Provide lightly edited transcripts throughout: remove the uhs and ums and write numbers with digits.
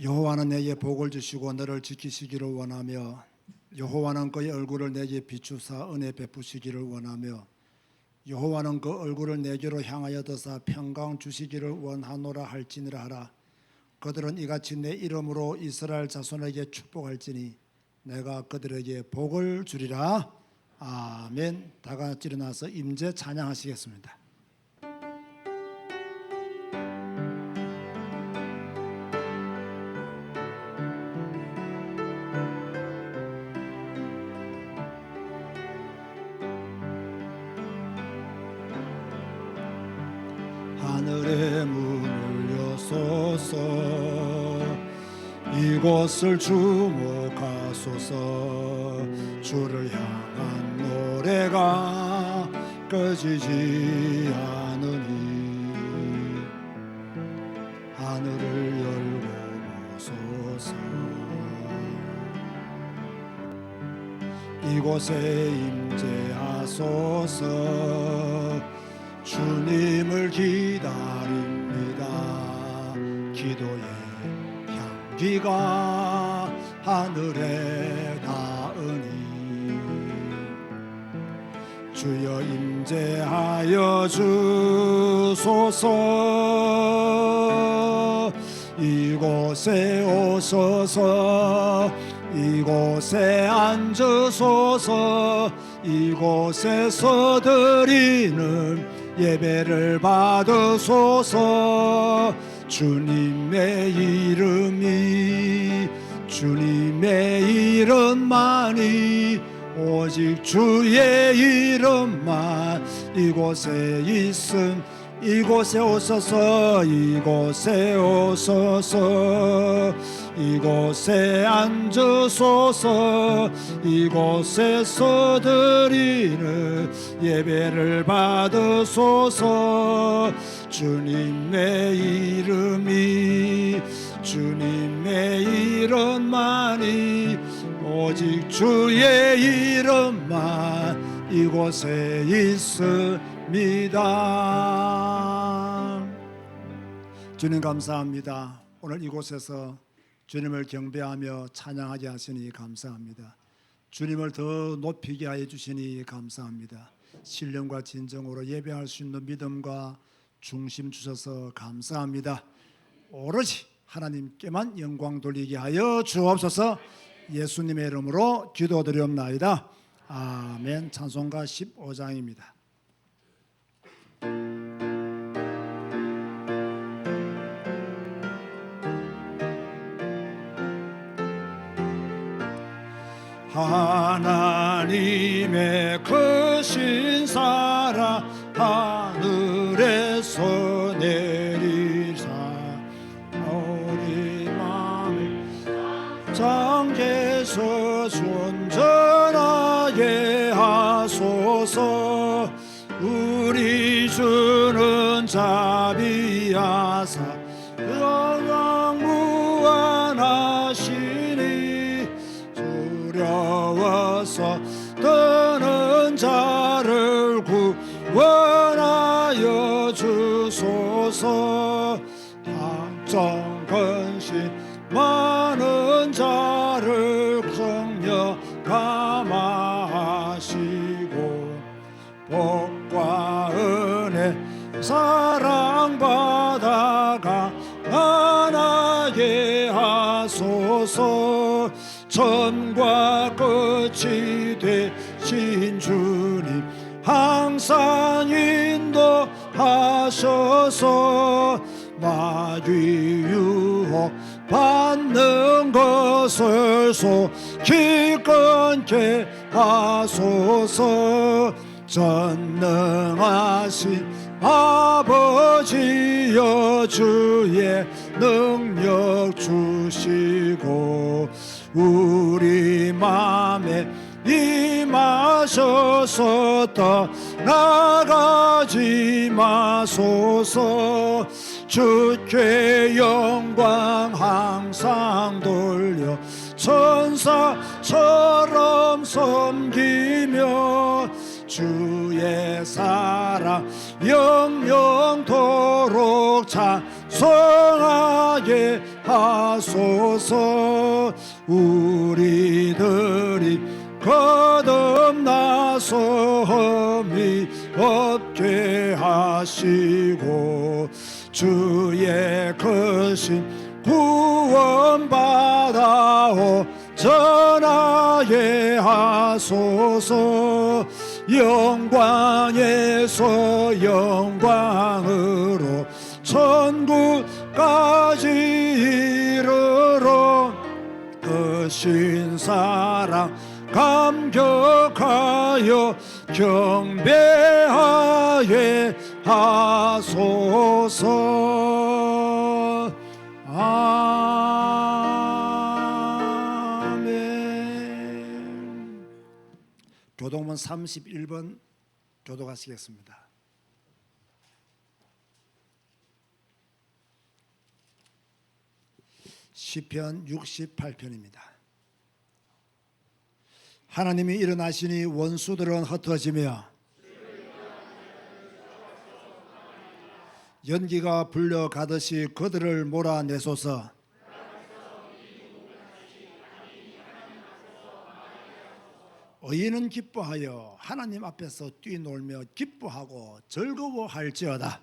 여호와는 내게 복을 주시고 너를 지키시기를 원하며 여호와는 그의 얼굴을 내게 비추사 은혜 베푸시기를 원하며 여호와는 그 얼굴을 내게로 향하여 드사 평강 주시기를 원하노라 할지니라 하라. 그들은 이같이 내 이름으로 이스라엘 자손에게 축복할지니 내가 그들에게 복을 주리라. 아멘. 다 같이 일어나서 임재 찬양하시겠습니다. 하늘의 문을 여소서 이곳을 주목하소서. 주를 향한 노래가 꺼지지 않으니 하늘을 열고 보소서. 이곳에 임재하소서. 주님을 기다립니다. 기도의 향기가 하늘에 닿으니 주여 임재하여 주소서. 이곳에 오소서. 이곳에 앉으소서. 이곳에서 드리는 예배를 받으소서. 주님의 이름만이 오직 주의 이름만 이곳에 있음. 이곳에 오소서. 이곳에 오소서. 이곳에 앉으소서. 이곳에서 드리는 예배를 받으소서. 주님의 이름만이 오직 주의 이름만 이곳에 있습니다. 주님 감사합니다. 오늘 이곳에서 주님을 경배하며 찬양하게 하시니 감사합니다. 주님을 더 높이게 하여 주시니 감사합니다. 신령과 진정으로 예배할 수 있는 믿음과 중심 주셔서 감사합니다. 오로지 하나님께만 영광 돌리게 하여 주옵소서. 예수님의 이름으로 기도드리옵나이다. 아멘. 찬송가 15장입니다. 하나님의 크신 사랑 하늘에서 내리사 우리 마음을 장계서 존전하게 하소서. 우리 주는 자비하사 영광 무한하시니 두려워서 떠는 자를 구원하여 주소서. 당정 근심 많은 자를 성령 감화하시고 복과 은혜 사랑받아가 하나게 하소서. 전과 끝이 되신 주님 항상 인도하셔서 마귀 유혹 받는 것을 속히 끊게 하소서. 전능하신 아버지여 주의 능력 주시고 우리 맘에 임하셔서 떠나가지 마소서. 주께 영광 항상 돌려 천사처럼 섬기며 주의 사랑 영영토록 찬송하게 하소서. 우리들이 거듭나서 험이 없게 하시고 주의 크신 구원받아오 전하게 하소서. 영광에서 영광으로 천국까지 이르러 그 신사랑 감격하여 경배하게 하소서. 아멘. 교동문 31번 교독하시겠습니다. 시편 68편입니다. 하나님이 일어나시니 원수들은 흩어지며 연기가 불려가듯이 그들을 몰아내소서. 의인은 기뻐하여 하나님 앞에서 뛰놀며 기뻐하고 즐거워할지어다.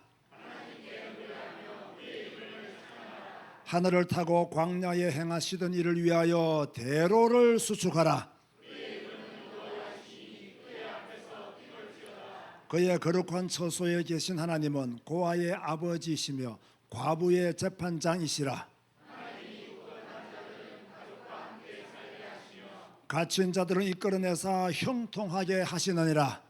하늘을 타고 광야에 행하시던 일을 위하여 대로를 수축하라. 그의 거룩한 처소에 계신 하나님은 고아의 아버지이시며 과부의 재판장이시라. 갇힌 자들은 이끌어내사 형통하게 하시느니라.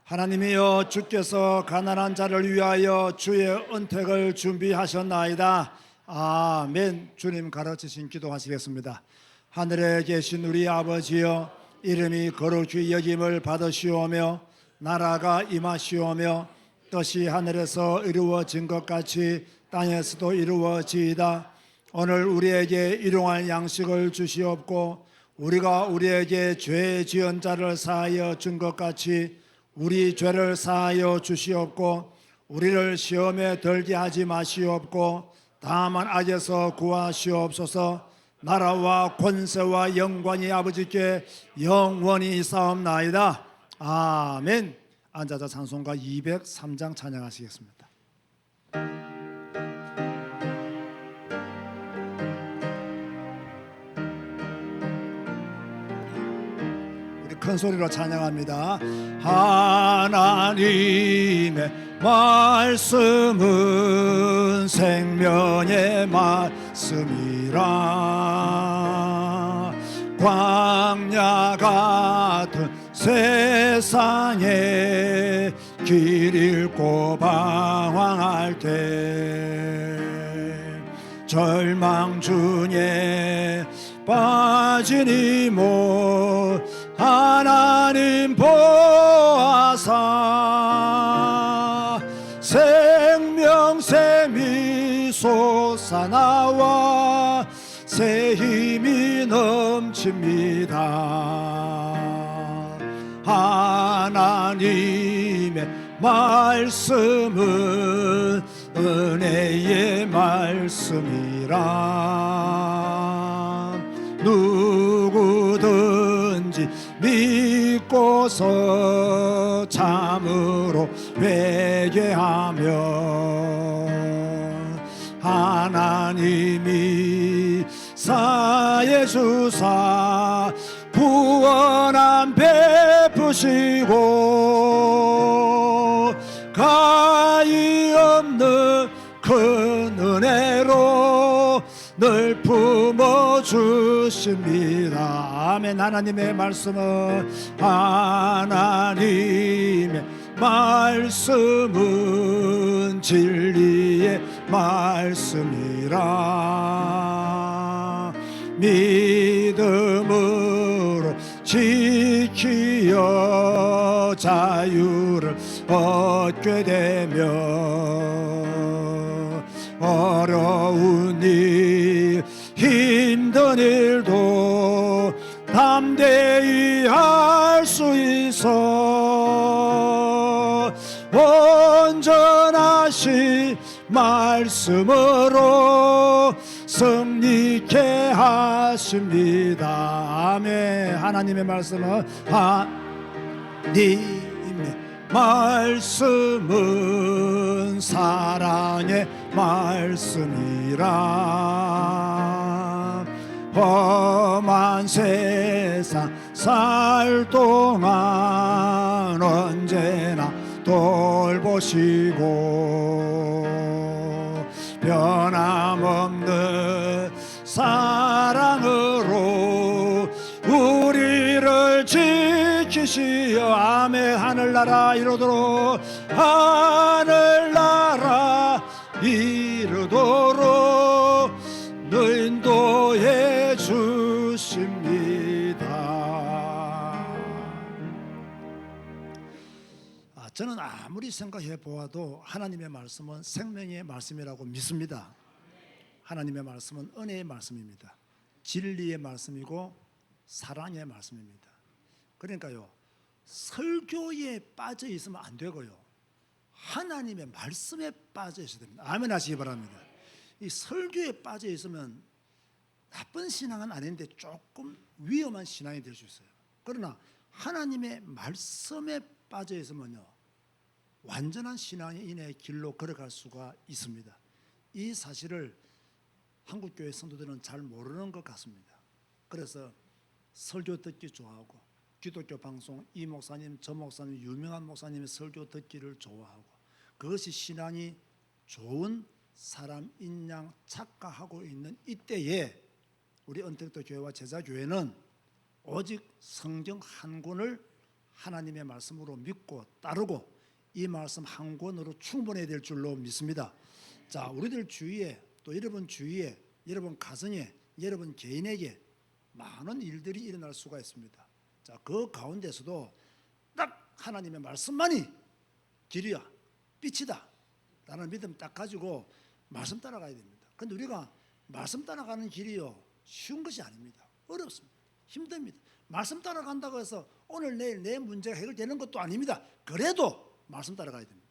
하나님이여, 주께서 가난한 자를 위하여 주의 은택을 준비하셨나이다. 아멘. 주님 가르치신 기도하시겠습니다. 하늘에 계신 우리 아버지여, 이름이 거룩히 여김을 받으시오며 나라가 임하시오며 뜻이 하늘에서 이루어진 것 같이 땅에서도 이루어지이다. 오늘 우리에게 일용할 양식을 주시옵고 우리가 우리에게 죄 지은 자를 사하여 준 것 같이 우리 죄를 사하여 주시옵고 우리를 시험에 들게 하지 마시옵고 다만 악에서 구하시옵소서. 나라와 권세와 영광이 아버지께 영원히 있사옵나이다. 아멘. 앉아서 찬송가 203장 찬양하시겠습니다. 큰 소리로 찬양합니다. 하나님의 말씀은 생명의 말씀이라. 광야 같은 세상에 길 잃고 방황할 때 절망 중에 빠진 이못 하나님 보아사 생명샘이 솟아나와 새 힘이 넘칩니다. 하나님의 말씀은 은혜의 말씀이라. 누구든지 믿고서 참으로 회개하며 하나님이 사해 주사 구원함 베푸시고 가히 없는 큰 은혜로 늘 품어주십니다. 아멘. 하나님의 말씀은 하나님의 말씀은 진리의 말씀이라. 믿음으로 지키어 자유를 얻게 되며 어려운 일 힘든 일도 담대히 할 수 있어 온전하신 하신 말씀으로 승리케 하십니다. 아멘. 하나님의 말씀은 하나님의 말씀은 사랑의 말씀이라. 험한 세상 살 동안 언제나 돌보시고 변함없는 사랑으로 우리를 지키시어 아멘. 하늘나라 이루도록 하늘나라 이루도록 인도해 주십니다. 저는 아무리 생각해 보아도 하나님의 말씀은 생명의 말씀이라고 믿습니다. 하나님의 말씀은 은혜의 말씀입니다. 진리의 말씀이고 사랑의 말씀입니다. 그러니까요, 설교에 빠져 있으면 안 되고요, 하나님의 말씀에 빠져 있어야 됩니다. 아멘 하시기 바랍니다. 이 설교에 빠져 있으면 나쁜 신앙은 아닌데 조금 위험한 신앙이 될 수 있어요. 그러나 하나님의 말씀에 빠져 있으면요, 완전한 신앙인의 길로 걸어갈 수가 있습니다. 이 사실을 한국교회 성도들은 잘 모르는 것 같습니다. 그래서 설교 듣기 좋아하고 기독교 방송 이 목사님 저 목사님 유명한 목사님의 설교 듣기를 좋아하고 그것이 신앙이 좋은 사람인 양 착각하고 있는 이때에 우리 언택트 교회와 제자교회는 오직 성경 한 권을 하나님의 말씀으로 믿고 따르고 이 말씀 한 권으로 충분해야 될 줄로 믿습니다. 자, 우리들 주위에 또 여러분 주위에 여러분 가정에 여러분 개인에게 많은 일들이 일어날 수가 있습니다. 자, 그 가운데서도 딱 하나님의 말씀만이 길이야 빛이다 라는 믿음 딱 가지고 말씀 따라가야 됩니다. 그런데 우리가 말씀 따라가는 길이요 쉬운 것이 아닙니다. 어렵습니다. 힘듭니다. 말씀 따라간다고 해서 오늘 내일 내 문제가 해결되는 것도 아닙니다. 그래도 말씀 따라가야 됩니다.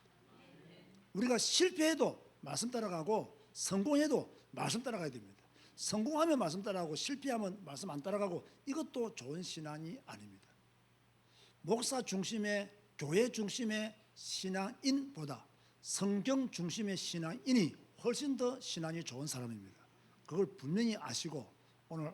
우리가 실패해도 말씀 따라가고 성공해도 말씀 따라가야 됩니다. 성공하면 말씀 따라가고 실패하면 말씀 안 따라가고 이것도 좋은 신앙이 아닙니다. 목사 중심의 교회 중심의 신앙인보다 성경 중심의 신앙인이 훨씬 더 신앙이 좋은 사람입니다. 그걸 분명히 아시고 오늘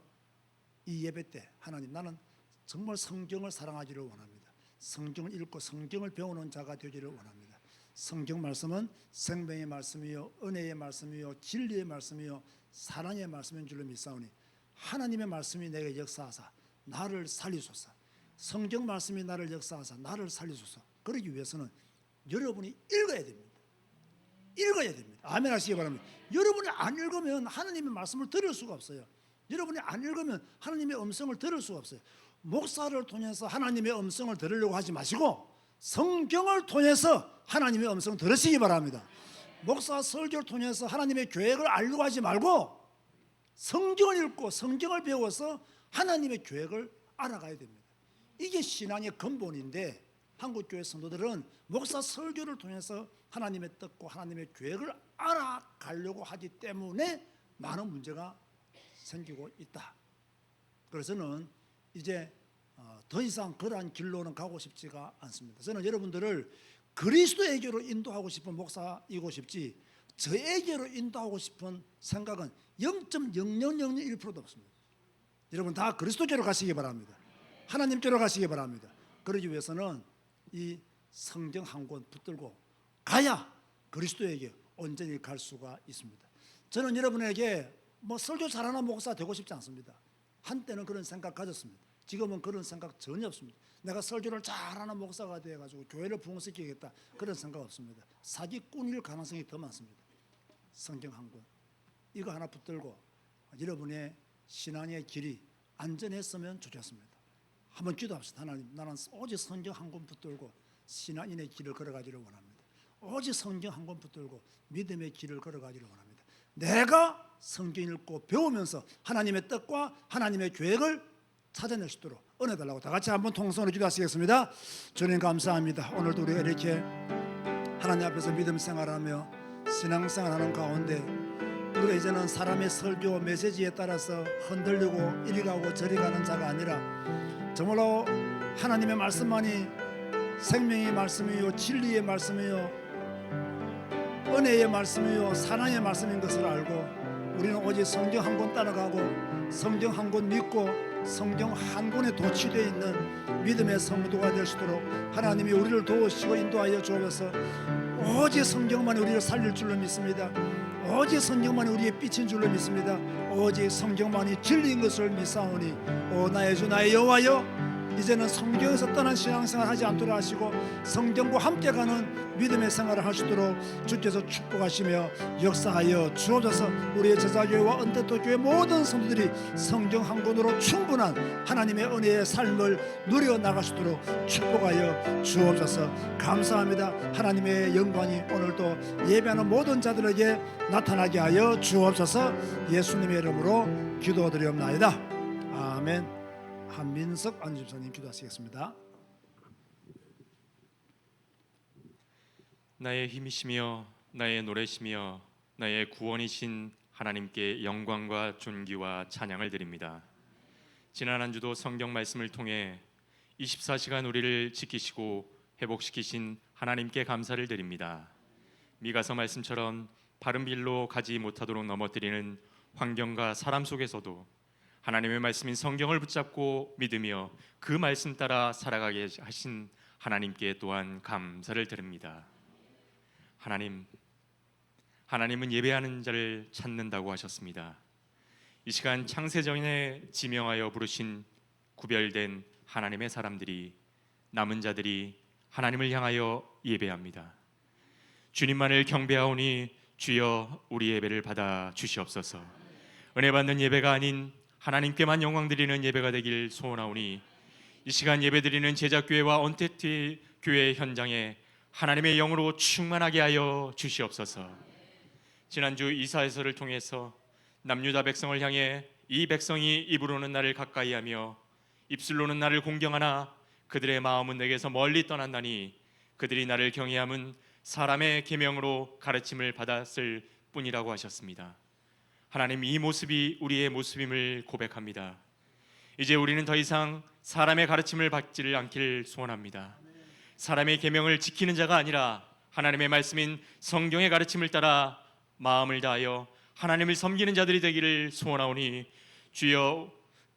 이 예배 때 하나님 나는 정말 성경을 사랑하기를 원합니다. 성경을 읽고 성경을 배우는 자가 되기를 원합니다. 성경 말씀은 생명의 말씀이요 은혜의 말씀이요 진리의 말씀이요 사랑의 말씀인 줄로 믿사오니 하나님의 말씀이 내게 역사하사 나를 살리소서. 성경 말씀이 나를 역사하사 나를 살리소서. 그러기 위해서는 여러분이 읽어야 됩니다. 읽어야 됩니다. 아멘 하시기 바랍니다. 여러분이 안 읽으면 하나님의 말씀을 들을 수가 없어요. 여러분이 안 읽으면 하나님의 음성을 들을 수가 없어요. 목사를 통해서 하나님의 음성을 들으려고 하지 마시고 성경을 통해서 하나님의 음성을 들으시기 바랍니다. 목사 설교를 통해서 하나님의 계획을 알려고 하지 말고 성경을 읽고 성경을 배워서 하나님의 계획을 알아가야 됩니다. 이게 신앙의 근본인데 한국교회 성도들은 목사 설교를 통해서 하나님의 뜻과 하나님의 계획을 알아가려고 하기 때문에 많은 문제가 생기고 있다. 그래서 저는 이제 더 이상 그러한 길로는 가고 싶지가 않습니다. 저는 여러분들을 그리스도에게로 인도하고 싶은 목사이고 싶지 저에게로 인도하고 싶은 생각은 0.0001%도 없습니다. 여러분 다 그리스도께로 가시기 바랍니다. 하나님께로 가시기 바랍니다. 그러기 위해서는 이 성경 한 권 붙들고 가야 그리스도에게 온전히 갈 수가 있습니다. 저는 여러분에게 설교 잘하는 목사 되고 싶지 않습니다. 한때는 그런 생각 가졌습니다. 지금은 그런 생각 전혀 없습니다. 내가 설교를 잘하는 목사가 되어가지고 교회를 부흥시키겠다 그런 생각 없습니다. 사기꾼일 가능성이 더 많습니다. 성경 한 권 이거 하나 붙들고 여러분의 신앙의 길이 안전했으면 좋겠습니다. 한번 기도합시다. 하나님 나는 오직 성경 한 권 붙들고 신앙인의 길을 걸어가기를 원합니다. 오직 성경 한 권 붙들고 믿음의 길을 걸어가기를 원합니다. 내가 성경 읽고 배우면서 하나님의 뜻과 하나님의 계획을 찾아낼 수 있도록 은혜 달라고 다 같이 한번 통성으로 기도하시겠습니다. 주님 감사합니다. 오늘도 우리가 이렇게 하나님 앞에서 믿음 생활하며 신앙생활하는 가운데 우리가 이제는 사람의 설교 메시지에 따라서 흔들리고 이리 가고 저리 가는 자가 아니라 정말로 하나님의 말씀만이 생명의 말씀이요 진리의 말씀이요 은혜의 말씀이요 사랑의 말씀인 것을 알고 우리는 오직 성경 한 권 따라가고 성경 한 권 믿고 성경 한 권에 도취되어 있는 믿음의 성도가 될 수 있도록 하나님이 우리를 도우시고 인도하여 주옵소서. 오직 성경만이 우리를 살릴 줄로 믿습니다. 오직 성경만이 우리의 빛인 줄로 믿습니다. 오직 성경만이 진리인 것을 믿사오니 오 나의 주 나의 여호와여, 이제는 성경에서 떠난 신앙생활 하지 않도록 하시고 성경과 함께 가는 믿음의 생활을 할 수 있도록 주께서 축복하시며 역사하여 주옵소서. 우리의 제자교회와 언뜻도교회 모든 성도들이 성경 한 권으로 충분한 하나님의 은혜의 삶을 누려 나갈 수 있도록 축복하여 주옵소서. 감사합니다. 하나님의 영광이 오늘도 예배하는 모든 자들에게 나타나게 하여 주옵소서. 예수님의 이름으로 기도드리옵나이다. 아멘. 한민석 안집사님 기도하시겠습니다. 나의 힘이시며 나의 노래시며 나의 구원이신 하나님께 영광과 존귀와 찬양을 드립니다. 지난 한 주도 성경 말씀을 통해 24시간 우리를 지키시고 회복시키신 하나님께 감사를 드립니다. 미가서 말씀처럼 바른 길로 가지 못하도록 넘어뜨리는 환경과 사람 속에서도 하나님의 말씀인 성경을 붙잡고 믿으며 그 말씀 따라 살아가게 하신 하나님께 또한 감사를 드립니다. 하나님은 예배하는 자를 찾는다고 하셨습니다. 이 시간 창세전에 지명하여 부르신 구별된 하나님의 사람들이, 남은 자들이 하나님을 향하여 예배합니다. 주님만을 경배하오니 주여 우리 예배를 받아 주시옵소서. 은혜 받는 예배가 아닌 하나님께만 영광 드리는 예배가 되길 소원하오니 이 시간 예배드리는 제자교회와 언택트 교회 현장에 하나님의 영으로 충만하게 하여 주시옵소서. 지난주 이사야서를 통해서 남유다 백성을 향해 이 백성이 입으로는 나를 가까이하며 입술로는 나를 공경하나 그들의 마음은 내게서 멀리 떠난다니 그들이 나를 경외함은 사람의 계명으로 가르침을 받았을 뿐이라고 하셨습니다. 하나님, 이 모습이 우리의 모습임을 고백합니다. 이제 우리는 더 이상 사람의 가르침을 받지를 않기를 소원합니다. 사람의 계명을 지키는 자가 아니라 하나님의 말씀인 성경의 가르침을 따라 마음을 다하여 하나님을 섬기는 자들이 되기를 소원하오니 주여,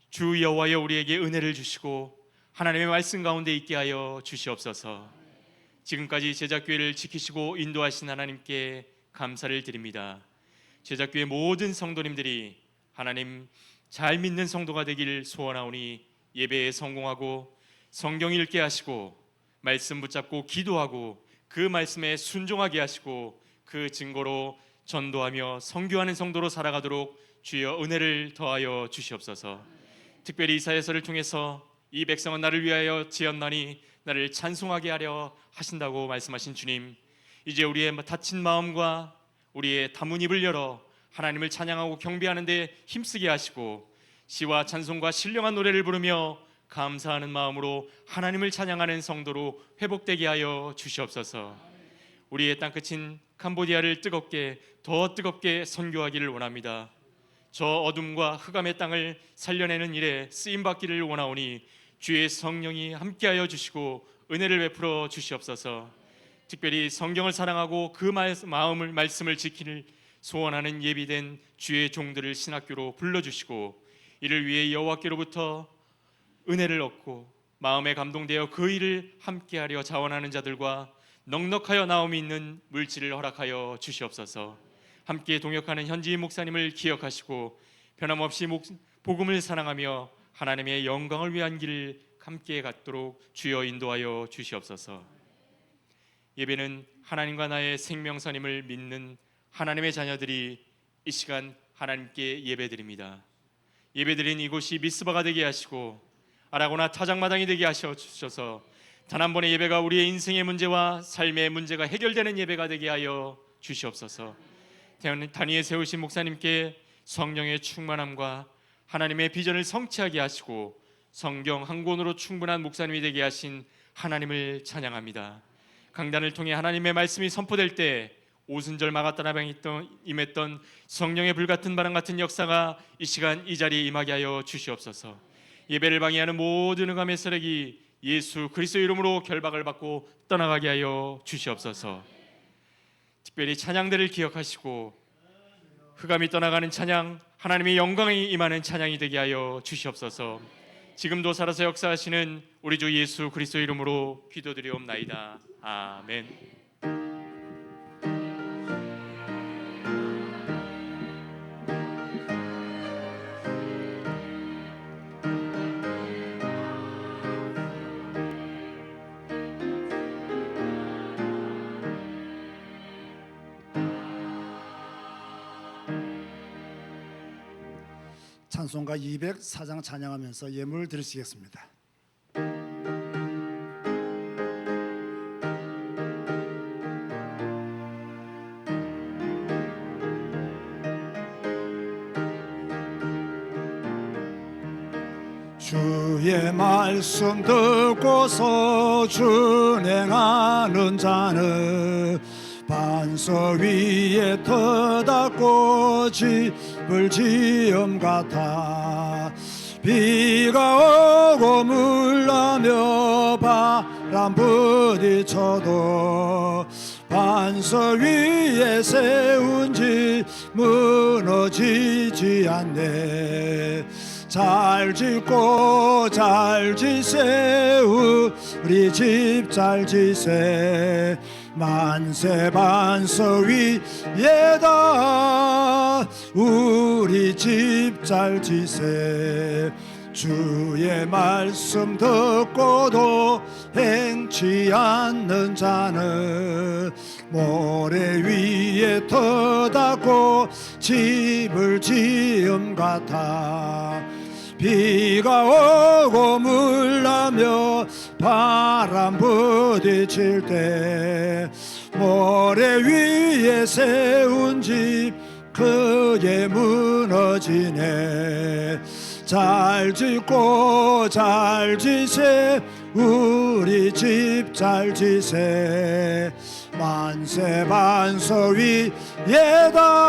주 여호와여 우리에게 은혜를 주시고 하나님의 말씀 가운데 있게 하여 주시옵소서. 지금까지 제자교회를 지키시고 인도하신 하나님께 감사를 드립니다. 제자교회 모든 성도님들이 하나님 잘 믿는 성도가 되길 소원하오니 예배에 성공하고 성경 읽게 하시고 말씀 붙잡고 기도하고 그 말씀에 순종하게 하시고 그 증거로 전도하며 선교하는 성도로 살아가도록 주여 은혜를 더하여 주시옵소서. 특별히 이사야서를 통해서 이 백성은 나를 위하여 지었나니 나를 찬송하게 하려 하신다고 말씀하신 주님, 이제 우리의 다친 마음과 우리의 다문입을 열어 하나님을 찬양하고 경배하는 데 힘쓰게 하시고 시와 찬송과 신령한 노래를 부르며 감사하는 마음으로 하나님을 찬양하는 성도로 회복되게 하여 주시옵소서. 우리의 땅끝인 캄보디아를 더 뜨겁게 선교하기를 원합니다. 저 어둠과 흑암의 땅을 살려내는 일에 쓰임받기를 원하오니 주의 성령이 함께하여 주시고 은혜를 베풀어 주시옵소서. 특별히 성경을 사랑하고 그 말씀을 지키는 소원하는 예비된 주의 종들을 신학교로 불러주시고 이를 위해 여호와께로부터 은혜를 얻고 마음에 감동되어 그 일을 함께하려 자원하는 자들과 넉넉하여 나옴이 있는 물질을 허락하여 주시옵소서. 함께 동역하는 현지인 목사님을 기억하시고 변함없이 복음을 사랑하며 하나님의 영광을 위한 길을 함께 갖도록 주여 인도하여 주시옵소서. 예배는 하나님과 나의 생명선임을 믿는 하나님의 자녀들이 이 시간 하나님께 예배드립니다. 예배드린 이곳이 미스바가 되게 하시고 아라고나 타작마당이 되게 하셔서 단 한 번의 예배가 우리의 인생의 문제와 삶의 문제가 해결되는 예배가 되게 하여 주시옵소서. 단위에 세우신 목사님께 성령의 충만함과 하나님의 비전을 성취하게 하시고 성경 한 권으로 충분한 목사님이 되게 하신 하나님을 찬양합니다. 강단을 통해 하나님의 말씀이 선포될 때 오순절 마가다라방에 임했던 성령의 불같은 바람 같은 역사가 이 시간 이 자리에 임하게 하여 주시옵소서. 예배를 방해하는 모든 흑암의 세력이 예수 그리스도 이름으로 결박을 받고 떠나가게 하여 주시옵소서. 특별히 찬양들을 기억하시고 흑암이 떠나가는 찬양, 하나님의 영광이 임하는 찬양이 되게 하여 주시옵소서. 지금도 살아서 역사하시는 우리 주 예수 그리스도 이름으로 기도드리옵나이다. 아멘. 찬송가 204장 찬양하면서 예물을 드리시겠습니다. 주의 말씀 듣고서 준행하는 자는 반석 위에 터닫고 집을 지음 같아. 비가 오고 물나며 바람 부딪혀도 반석 위에 세운 집 무너지지 않네. 잘 짓고 잘 지세 우리 집 잘 지세. 만세 반석 위에다 우리 집 잘 지세. 주의 말씀 듣고도 행치 않는 자는 모래 위에 터닫고 집을 지음 같아. 비가 오고 물나며 바람 부딪힐 때 모래 위에 세운 집 크게 무너지네. 잘 짓고 잘 지세 우리 집 잘 지세. 만세 반석 위에다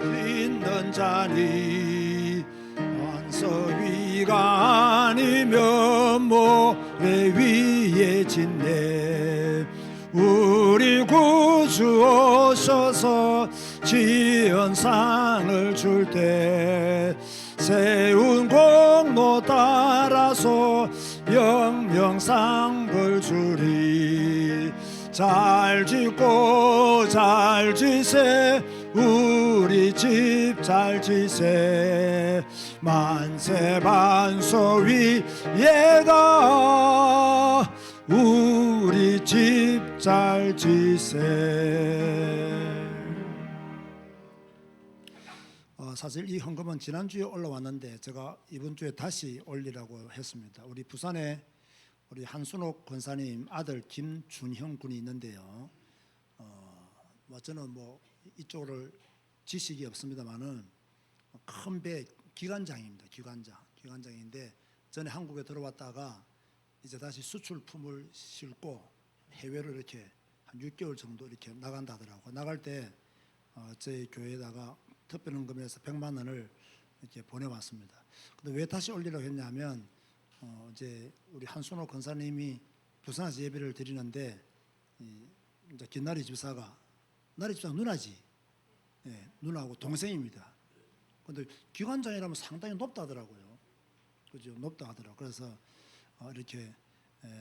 있는 자니 반석 위가 아니면 모래 위에 짓네. 우리 구주 오셔서 지은 상을 줄 때 세운 공로 따라서 영영상을 주리. 잘 짓고 잘 지세 우리 집 잘 지세. 만세 반석 위에다 우리 집 잘 지세. 사실 이 헌금은 지난주에 올라왔는데 제가 이번 주에 다시 올리라고 했습니다. 우리 부산에 우리 한순옥 권사님 아들 김준형 군이 있는데요. 저는 이쪽을 지식이 없습니다만은 큰 배 기관장입니다. 기관장인데 전에 한국에 들어왔다가 이제 다시 수출품을 싣고 해외로 이렇게 한 6개월 정도 이렇게 나간다 하더라고요. 나갈 때 저희 교회에다가 특별헌금에서 100만 원을 이렇게 보내왔습니다. 근데 왜 다시 올리려고 했냐면 이제 우리 한순호 권사님이 부산에서 예배를 드리는데 이제 김나리 집사가 누나지, 예, 누나하고 동생입니다. 근데 기관장이라면 상당히 높다 하더라고요. 그죠? 높다 하더라고요. 그래서 이렇게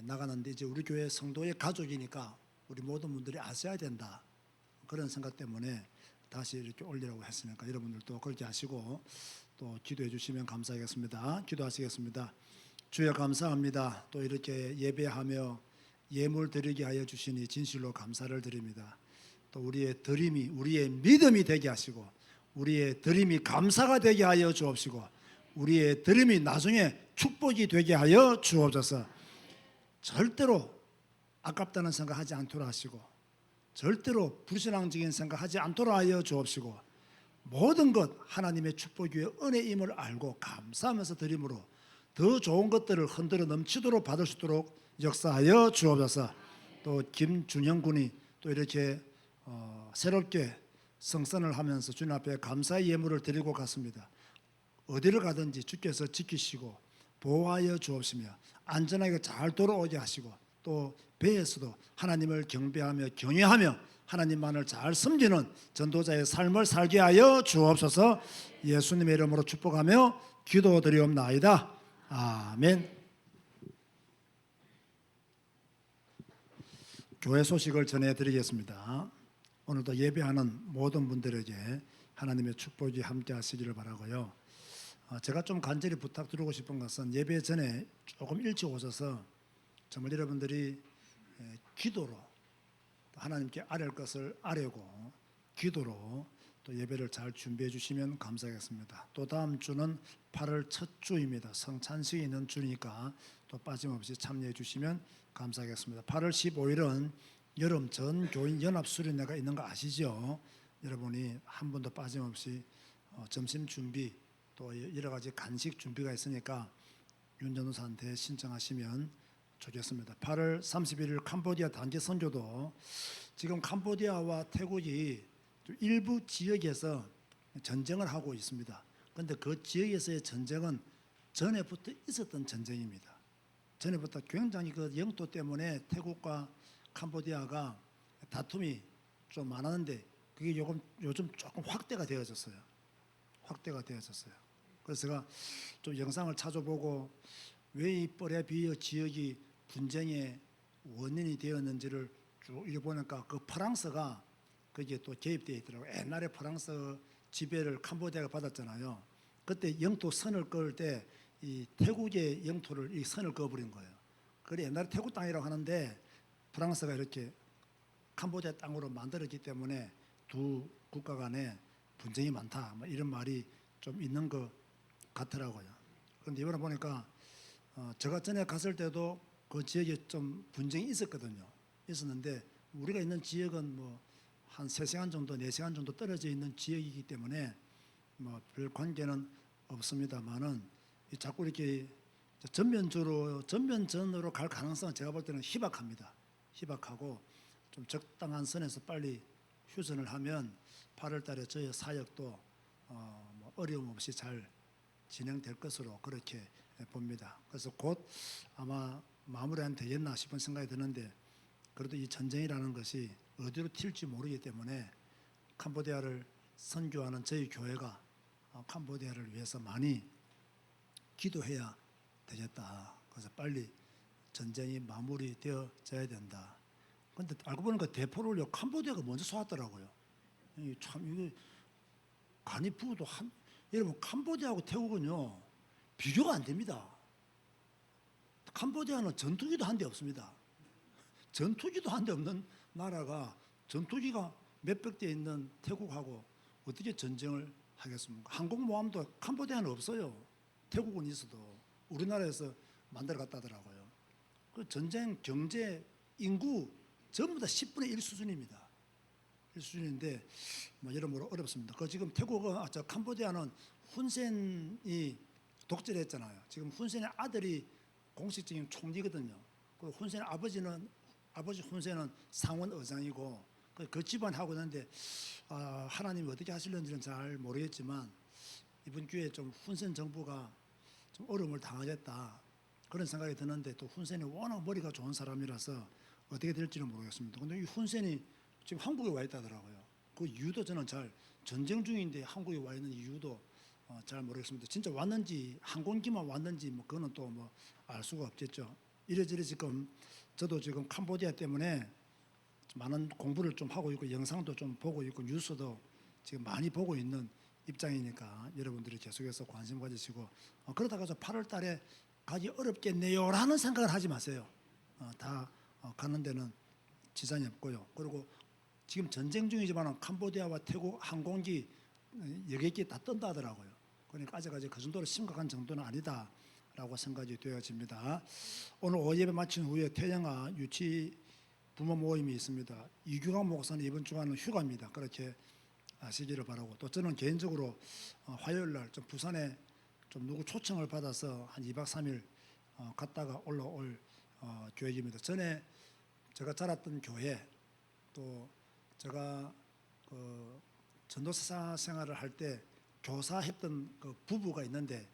나가는데 이제 우리 교회 성도의 가족이니까 우리 모든 분들이 아셔야 된다. 그런 생각 때문에 다시 이렇게 올리라고 했으니까 여러분들도 그렇게 하시고 또 기도해 주시면 감사하겠습니다. 기도하시겠습니다. 주여 감사합니다. 또 이렇게 예배하며 예물 드리게 하여 주시니 진실로 감사를 드립니다. 또 우리의 드림이 우리의 믿음이 되게 하시고 우리의 드림이 감사가 되게 하여 주옵시고 우리의 드림이 나중에 축복이 되게 하여 주옵소서. 절대로 아깝다는 생각하지 않도록 하시고 절대로 불신앙적인 생각하지 않도록 하여 주옵시고 모든 것 하나님의 축복이 은혜임을 알고 감사하면서 드림으로 더 좋은 것들을 흔들어 넘치도록 받을 수 있도록 역사하여 주옵소서. 또 김준영 군이 또 이렇게 새롭게 성선을 하면서 주님 앞에 감사의 예물을 드리고 갔습니다. 어디를 가든지 주께서 지키시고 보호하여 주옵시며 안전하게 잘 돌아오게 하시고 또 배에서도 하나님을 경배하며 경외하며 하나님만을 잘 섬기는 전도자의 삶을 살게 하여 주옵소서. 예수님의 이름으로 축복하며 기도드리옵나이다. 아멘. 교회 소식을 전해드리겠습니다. 오늘도 예배하는 모든 분들에게 하나님의 축복이 함께 하시기를 바라고요. 제가 좀 간절히 부탁드리고 싶은 것은 예배 전에 조금 일찍 오셔서 정말 여러분들이 기도로 하나님께 아뢰 것을 아뢰고 기도로 또 예배를 잘 준비해 주시면 감사하겠습니다. 또 다음 주는 8월 첫 주입니다. 성찬식이 있는 주니까 또 빠짐없이 참여해 주시면 감사하겠습니다. 8월 15일은 여름 전 교인 연합 수련회가 있는 거 아시죠? 여러분이 한 번도 빠짐없이 점심 준비 또 여러 가지 간식 준비가 있으니까 윤 전도사한테 신청하시면 좋겠습니다. 8월 31일 캄보디아 단기 선교도 지금 캄보디아와 태국이 일부 지역에서 전쟁을 하고 있습니다. 그런데 그 지역에서의 전쟁은 전에부터 있었던 전쟁입니다. 전에부터 굉장히 그 영토 때문에 태국과 캄보디아가 다툼이 좀 많았는데 그게 요즘 조금 확대가 되어졌어요. 그래서 제가 좀 영상을 찾아보고 왜 이 뽀레비어 지역이 분쟁의 원인이 되었는지를 쭉 읽어보니까 그 프랑스가 거기에 또 개입되어 있더라고요. 옛날에 프랑스 지배를 캄보디아가 받았잖아요. 그때 영토 선을 그을 때 이 태국의 영토를 이 선을 그어버린 거예요. 그래 옛날에 태국 땅이라고 하는데 프랑스가 이렇게 캄보디아 땅으로 만들었기 때문에 두 국가 간에 분쟁이 많다. 뭐 이런 말이 좀 있는 것 같더라고요. 그런데 이번에 보니까 제가 전에 갔을 때도 그 지역에 좀 분쟁이 있었는데 우리가 있는 지역은 뭐 한 3시간 정도, 4시간 정도 떨어져 있는 지역이기 때문에 뭐 별 관계는 없습니다만은 자꾸 이렇게 전면전으로 갈 가능성은 제가 볼 때는 희박하고 좀 적당한 선에서 빨리 휴전을 하면 8월 달에 저희 사역도 뭐 어려움 없이 잘 진행될 것으로 그렇게 봅니다. 그래서 곧 아마 마무리하면 되겠나 싶은 생각이 드는데 그래도 이 전쟁이라는 것이 어디로 튈지 모르기 때문에 캄보디아를 선교하는 저희 교회가 캄보디아를 위해서 많이 기도해야 되겠다. 그래서 빨리 전쟁이 마무리되어져야 된다. 그런데 알고 보니까 대포를요 캄보디아가 먼저 쏘았더라고요. 참 이게 간이 부어도 여러분 캄보디아하고 태국은요 비교가 안 됩니다. 캄보디아는 전투기도 한 대 없습니다. 전투기도 한 대 없는 나라가 전투기가 몇백 대 있는 태국하고 어떻게 전쟁을 하겠습니까? 항공모함도 캄보디아는 없어요. 태국은 있어도 우리나라에서 만들어 갔다 하더라고요. 그 전쟁, 경제, 인구 전부 다 10분의 1 수준입니다. 1 수준인데 뭐 여러모로 어렵습니다. 그 지금 태국은 캄보디아는 훈센이 독재를 했잖아요. 지금 훈센의 아들이 공식적인 총리거든요. 그 훈센의 아버지 훈센은 상원 의장이고 그 집안하고 있는데 하나님이 어떻게 하실는지는 잘 모르겠지만 이번 기회에 좀 훈센 정부가 좀 어려움을 당하겠다 그런 생각이 드는데 또 훈센이 워낙 머리가 좋은 사람이라서 어떻게 될지는 모르겠습니다. 그런데 이 훈센이 지금 한국에 와 있다더라고요. 그 이유도 저는 잘 전쟁 중인데 한국에 와 있는 이유도 잘 모르겠습니다. 진짜 왔는지 항공기만 왔는지 뭐 그거는 또 뭐 알 수가 없겠죠. 이래저래 지금 저도 지금 캄보디아 때문에 많은 공부를 좀 하고 있고 영상도 좀 보고 있고 뉴스도 지금 많이 보고 있는 입장이니까 여러분들이 계속해서 관심 가지시고 그러다가 저 8월 달에 가기 어렵겠네요라는 생각을 하지 마세요. 다 가는 데는 지장이 없고요. 그리고 지금 전쟁 중이지만 캄보디아와 태국 항공기 여객 기 다 뜬다 하더라고요. 그러니까 아직까지 그 정도로 심각한 정도는 아니다라고 생각이 되어집니다. 오늘 오예배 마친 후에 태영아 유치 부모 모임이 있습니다. 이규강 목사는 이번 주간은 휴가입니다. 그렇게 하시기를 바라고, 또 저는 개인적으로 화요일 날 좀 부산에 좀 누구 초청을 받아서 한 2박 3일 갔다가 올라올 계획입니다. 전에 제가 자랐던 교회, 또 제가 그 전도사 생활을 할 때 교사했던 그 부부가 있는데,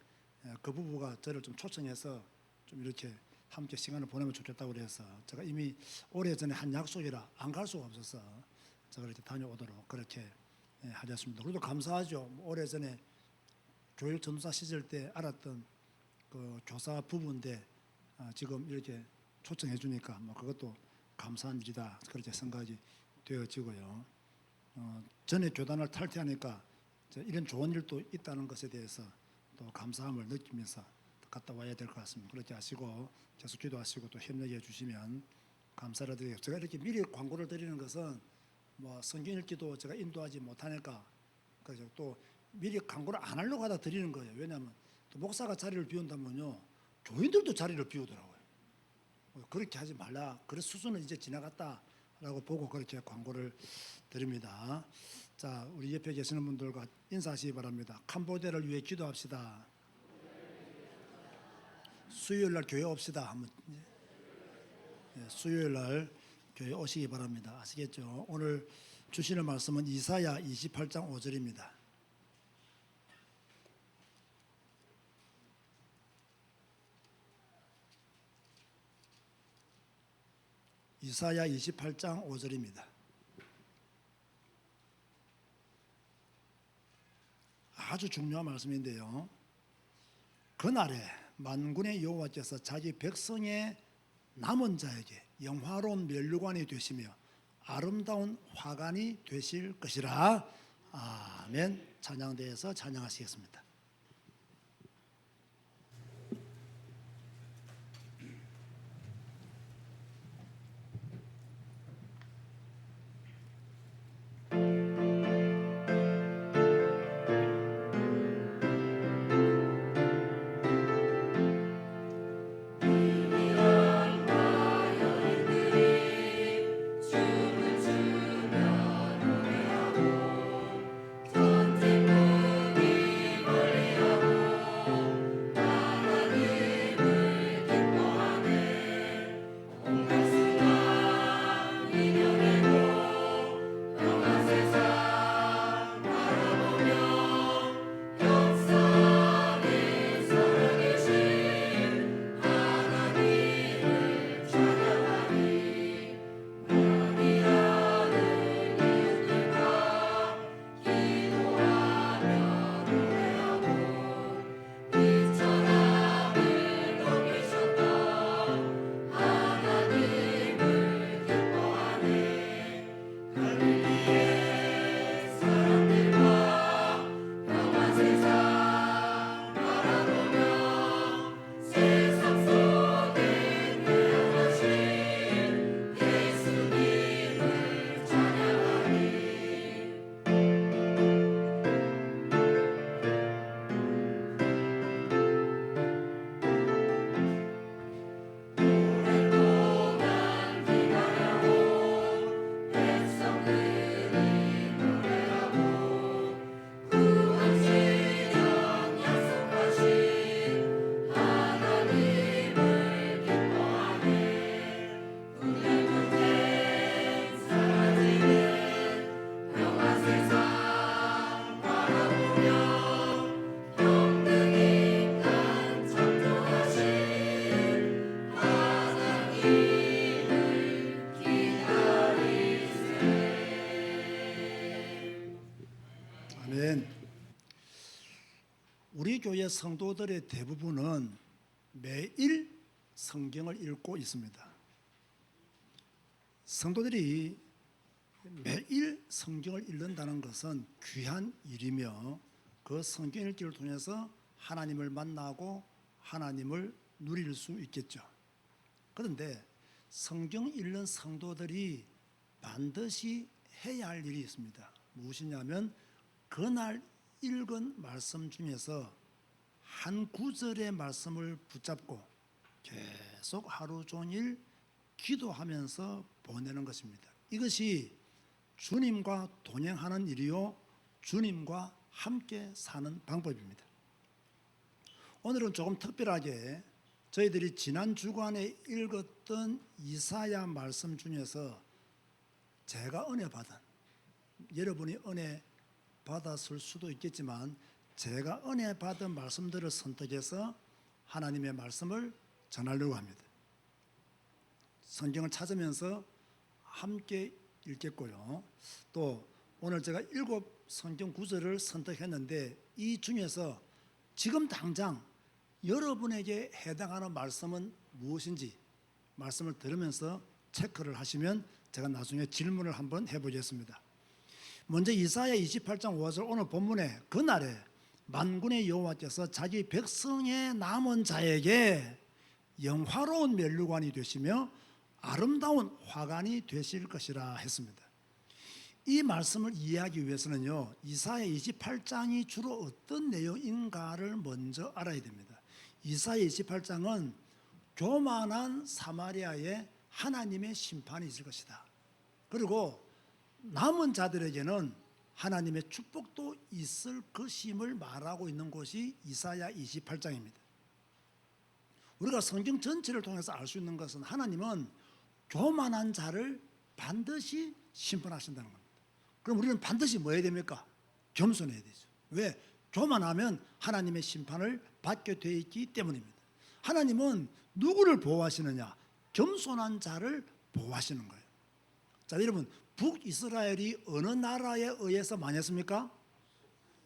그 부부가 저를 좀 초청해서 좀 이렇게 함께 시간을 보내면 좋겠다고 그래서 제가 이미 오래전에 한 약속이라 안 갈 수가 없어서 제가 이렇게 다녀오도록 그렇게 하셨습니다. 그래도 감사하죠. 오래전에 교육 전도사 시절 때 알았던 그 교사 부부인데 지금 이렇게 초청해 주니까 뭐 그것도 감사한 일이다, 그렇게 생각이 되어지고요. 전에 교단을 탈퇴하니까 이런 좋은 일도 있다는 것에 대해서 또 감사함을 느끼면서 갔다 와야 될 것 같습니다. 그렇게 하시고 계속 기도하시고 또 협력해 주시면 감사를 드리고, 제가 이렇게 미리 광고를 드리는 것은 뭐 성경 읽기도 제가 인도하지 못하니까 그래서 또 미리 광고를 안 하려고 하다 드리는 거예요. 왜냐하면 또 목사가 자리를 비운다면요, 교인들도 자리를 비우더라고요. 그렇게 하지 말라. 그런 수준은 이제 지나갔다라고 보고 그렇게 광고를 드립니다. 자, 우리 옆에 계시는 분들과 인사하시기 바랍니다. 캄보디아를 위해 기도합시다. 수요일 날 교회 옵시다. 수요일 날 교회 오시기 바랍니다. 아시겠죠? 오늘 주시는 말씀은 이사야 28장 5절입니다. 이사야 28장 5절입니다. 아주 중요한 말씀인데요. 그날에 만군의 여호와께서 자기 백성의 남은 자에게 영화로운 면류관이 되시며 아름다운 화관이 되실 것이라. 아멘. 찬양대에서 찬양하시겠습니다. 아멘. 우리 교회 성도들의 대부분은 매일 성경을 읽고 있습니다. 성도들이 매일 성경을 읽는다는 것은 귀한 일이며 그 성경 읽기를 통해서 하나님을 만나고 하나님을 누릴 수 있겠죠. 그런데 성경 읽는 성도들이 반드시 해야 할 일이 있습니다. 무엇이냐면 그날 읽은 말씀 중에서 한 구절의 말씀을 붙잡고 계속 하루 종일 기도하면서 보내는 것입니다. 이것이 주님과 동행하는 일이요 주님과 함께 사는 방법입니다. 오늘은 조금 특별하게 저희들이 지난 주간에 읽었던 이사야 말씀 중에서 제가 은혜 받은, 여러분이 은혜 받았을 수도 있겠지만 제가 은혜 받은 말씀들을 선택해서 하나님의 말씀을 전하려고 합니다. 성경을 찾으면서 함께 읽겠고요. 또 오늘 제가 7 성경 구절을 선택했는데 이 중에서 지금 당장 여러분에게 해당하는 말씀은 무엇인지 말씀을 들으면서 체크를 하시면 제가 나중에 질문을 한번 해보겠습니다. 먼저 이사야 28장 5절 오늘 본문에 그날에 만군의 여호와께서 자기 백성의 남은 자에게 영화로운 면류관이 되시며 아름다운 화관이 되실 것이라 했습니다. 이 말씀을 이해하기 위해서는요, 이사야 28장이 주로 어떤 내용인가를 먼저 알아야 됩니다. 이사야 28장은 교만한 사마리아에 하나님의 심판이 있을 것이다. 그리고 남은 자들에게는 하나님의 축복도 있을 것임을 말하고 있는 곳이 이사야 28장입니다. 우리가 성경 전체를 통해서 알 수 있는 것은 하나님은 교만한 자를 반드시 심판하신다는 겁니다. 그럼 우리는 반드시 뭐 해야 됩니까? 겸손해야 되죠. 왜? 교만하면 하나님의 심판을 받게 되어 있기 때문입니다. 하나님은 누구를 보호하시느냐? 겸손한 자를 보호하시는 거예요. 자, 여러분, 북이스라엘이 어느 나라에 의해서 망했습니까?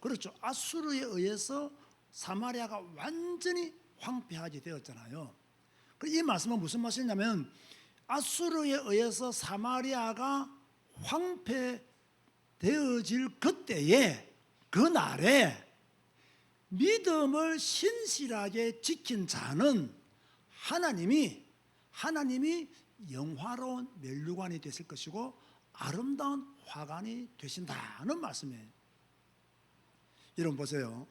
그렇죠. 아수르에 의해서 사마리아가 완전히 황폐하게 되었잖아요. 이 말씀은 무슨 말이냐면 아수르에 의해서 사마리아가 황폐되어질 그때에 그날에 믿음을 신실하게 지킨 자는 하나님이 영화로운 면류관이 되실 것이고 아름다운 화관이 되신다는 말씀이에요. 여러분 보세요.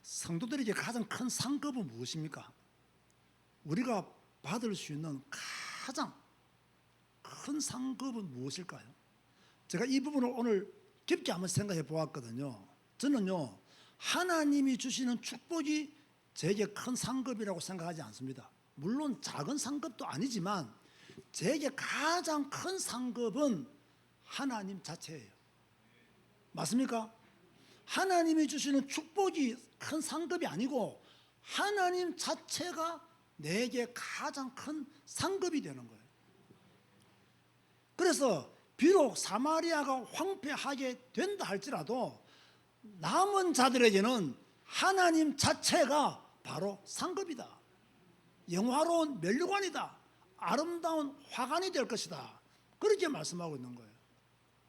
성도들에게 가장 큰 상급은 무엇입니까? 우리가 받을 수 있는 가장 큰 상급은 무엇일까요? 제가 이 부분을 오늘 깊게 한번 생각해 보았거든요. 저는요, 하나님이 주시는 축복이 제게 큰 상급이라고 생각하지 않습니다. 물론 작은 상급도 아니지만 제게 가장 큰 상급은 하나님 자체예요. 맞습니까? 하나님이 주시는 축복이 큰 상급이 아니고 하나님 자체가 내게 가장 큰 상급이 되는 거예요. 그래서 비록 사마리아가 황폐하게 된다 할지라도 남은 자들에게는 하나님 자체가 바로 상급이다. 영화로운 면류관이다. 아름다운 화관이 될 것이다. 그렇게 말씀하고 있는 거예요.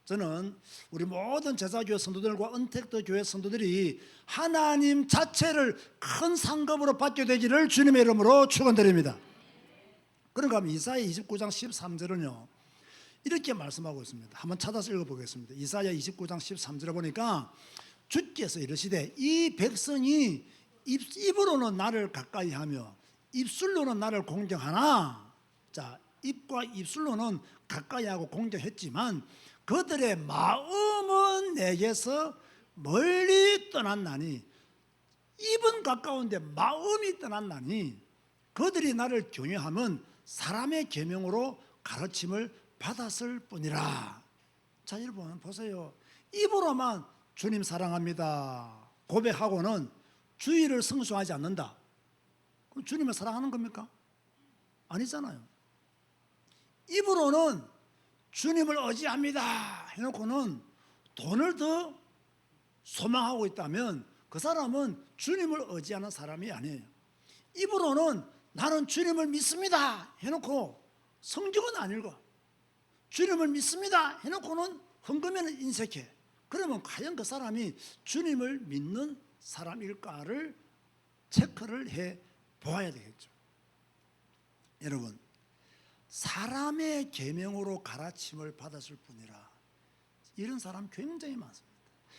저는 우리 모든 제자교회 성도들과 은택도 교회 성도들이 하나님 자체를 큰 상급으로 받게 되기를 주님의 이름으로 축원드립니다. 그런가 하면 이사야 29장 13절은요 이렇게 말씀하고 있습니다. 한번 찾아서 읽어보겠습니다. 이사야 29장 13절에 보니까 주께서 이르시되 이 백성이 입으로는 나를 가까이하며 입술로는 나를 공경하나. 자, 입과 입술로는 가까이하고 공경했지만 그들의 마음은 내게서 멀리 떠났나니. 입은 가까운데 마음이 떠났나니 그들이 나를 경외하면 사람의 계명으로 가르침을 받았을 뿐이라. 자, 여러분 보세요. 입으로만 주님 사랑합니다 고백하고는 주의를 성수하지 않는다. 그럼 주님을 사랑하는 겁니까? 아니잖아요. 입으로는 주님을 의지합니다 해놓고는 돈을 더 소망하고 있다면 그 사람은 주님을 의지하는 사람이 아니에요. 입으로는 나는 주님을 믿습니다 해놓고 성경은 안 읽어. 주님을 믿습니다 해놓고는 헌금에는 인색해. 그러면 과연 그 사람이 주님을 믿는 사람일까를 체크를 해 보아야 되겠죠. 여러분, 사람의 계명으로 가르침을 받았을 뿐이라 이런 사람 굉장히 많습니다.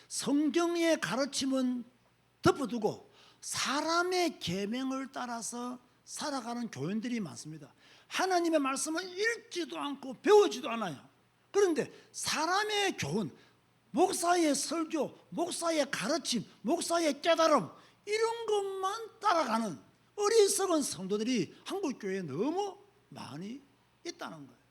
성경의 가르침은 덮어두고 사람의 계명을 따라서 살아가는 교인들이 많습니다. 하나님의 말씀은 읽지도 않고 배우지도 않아요. 그런데 사람의 교훈, 목사의 설교, 목사의 가르침, 목사의 깨달음 이런 것만 따라가는 어리석은 성도들이 한국교회에 너무 많이 있다는 거예요.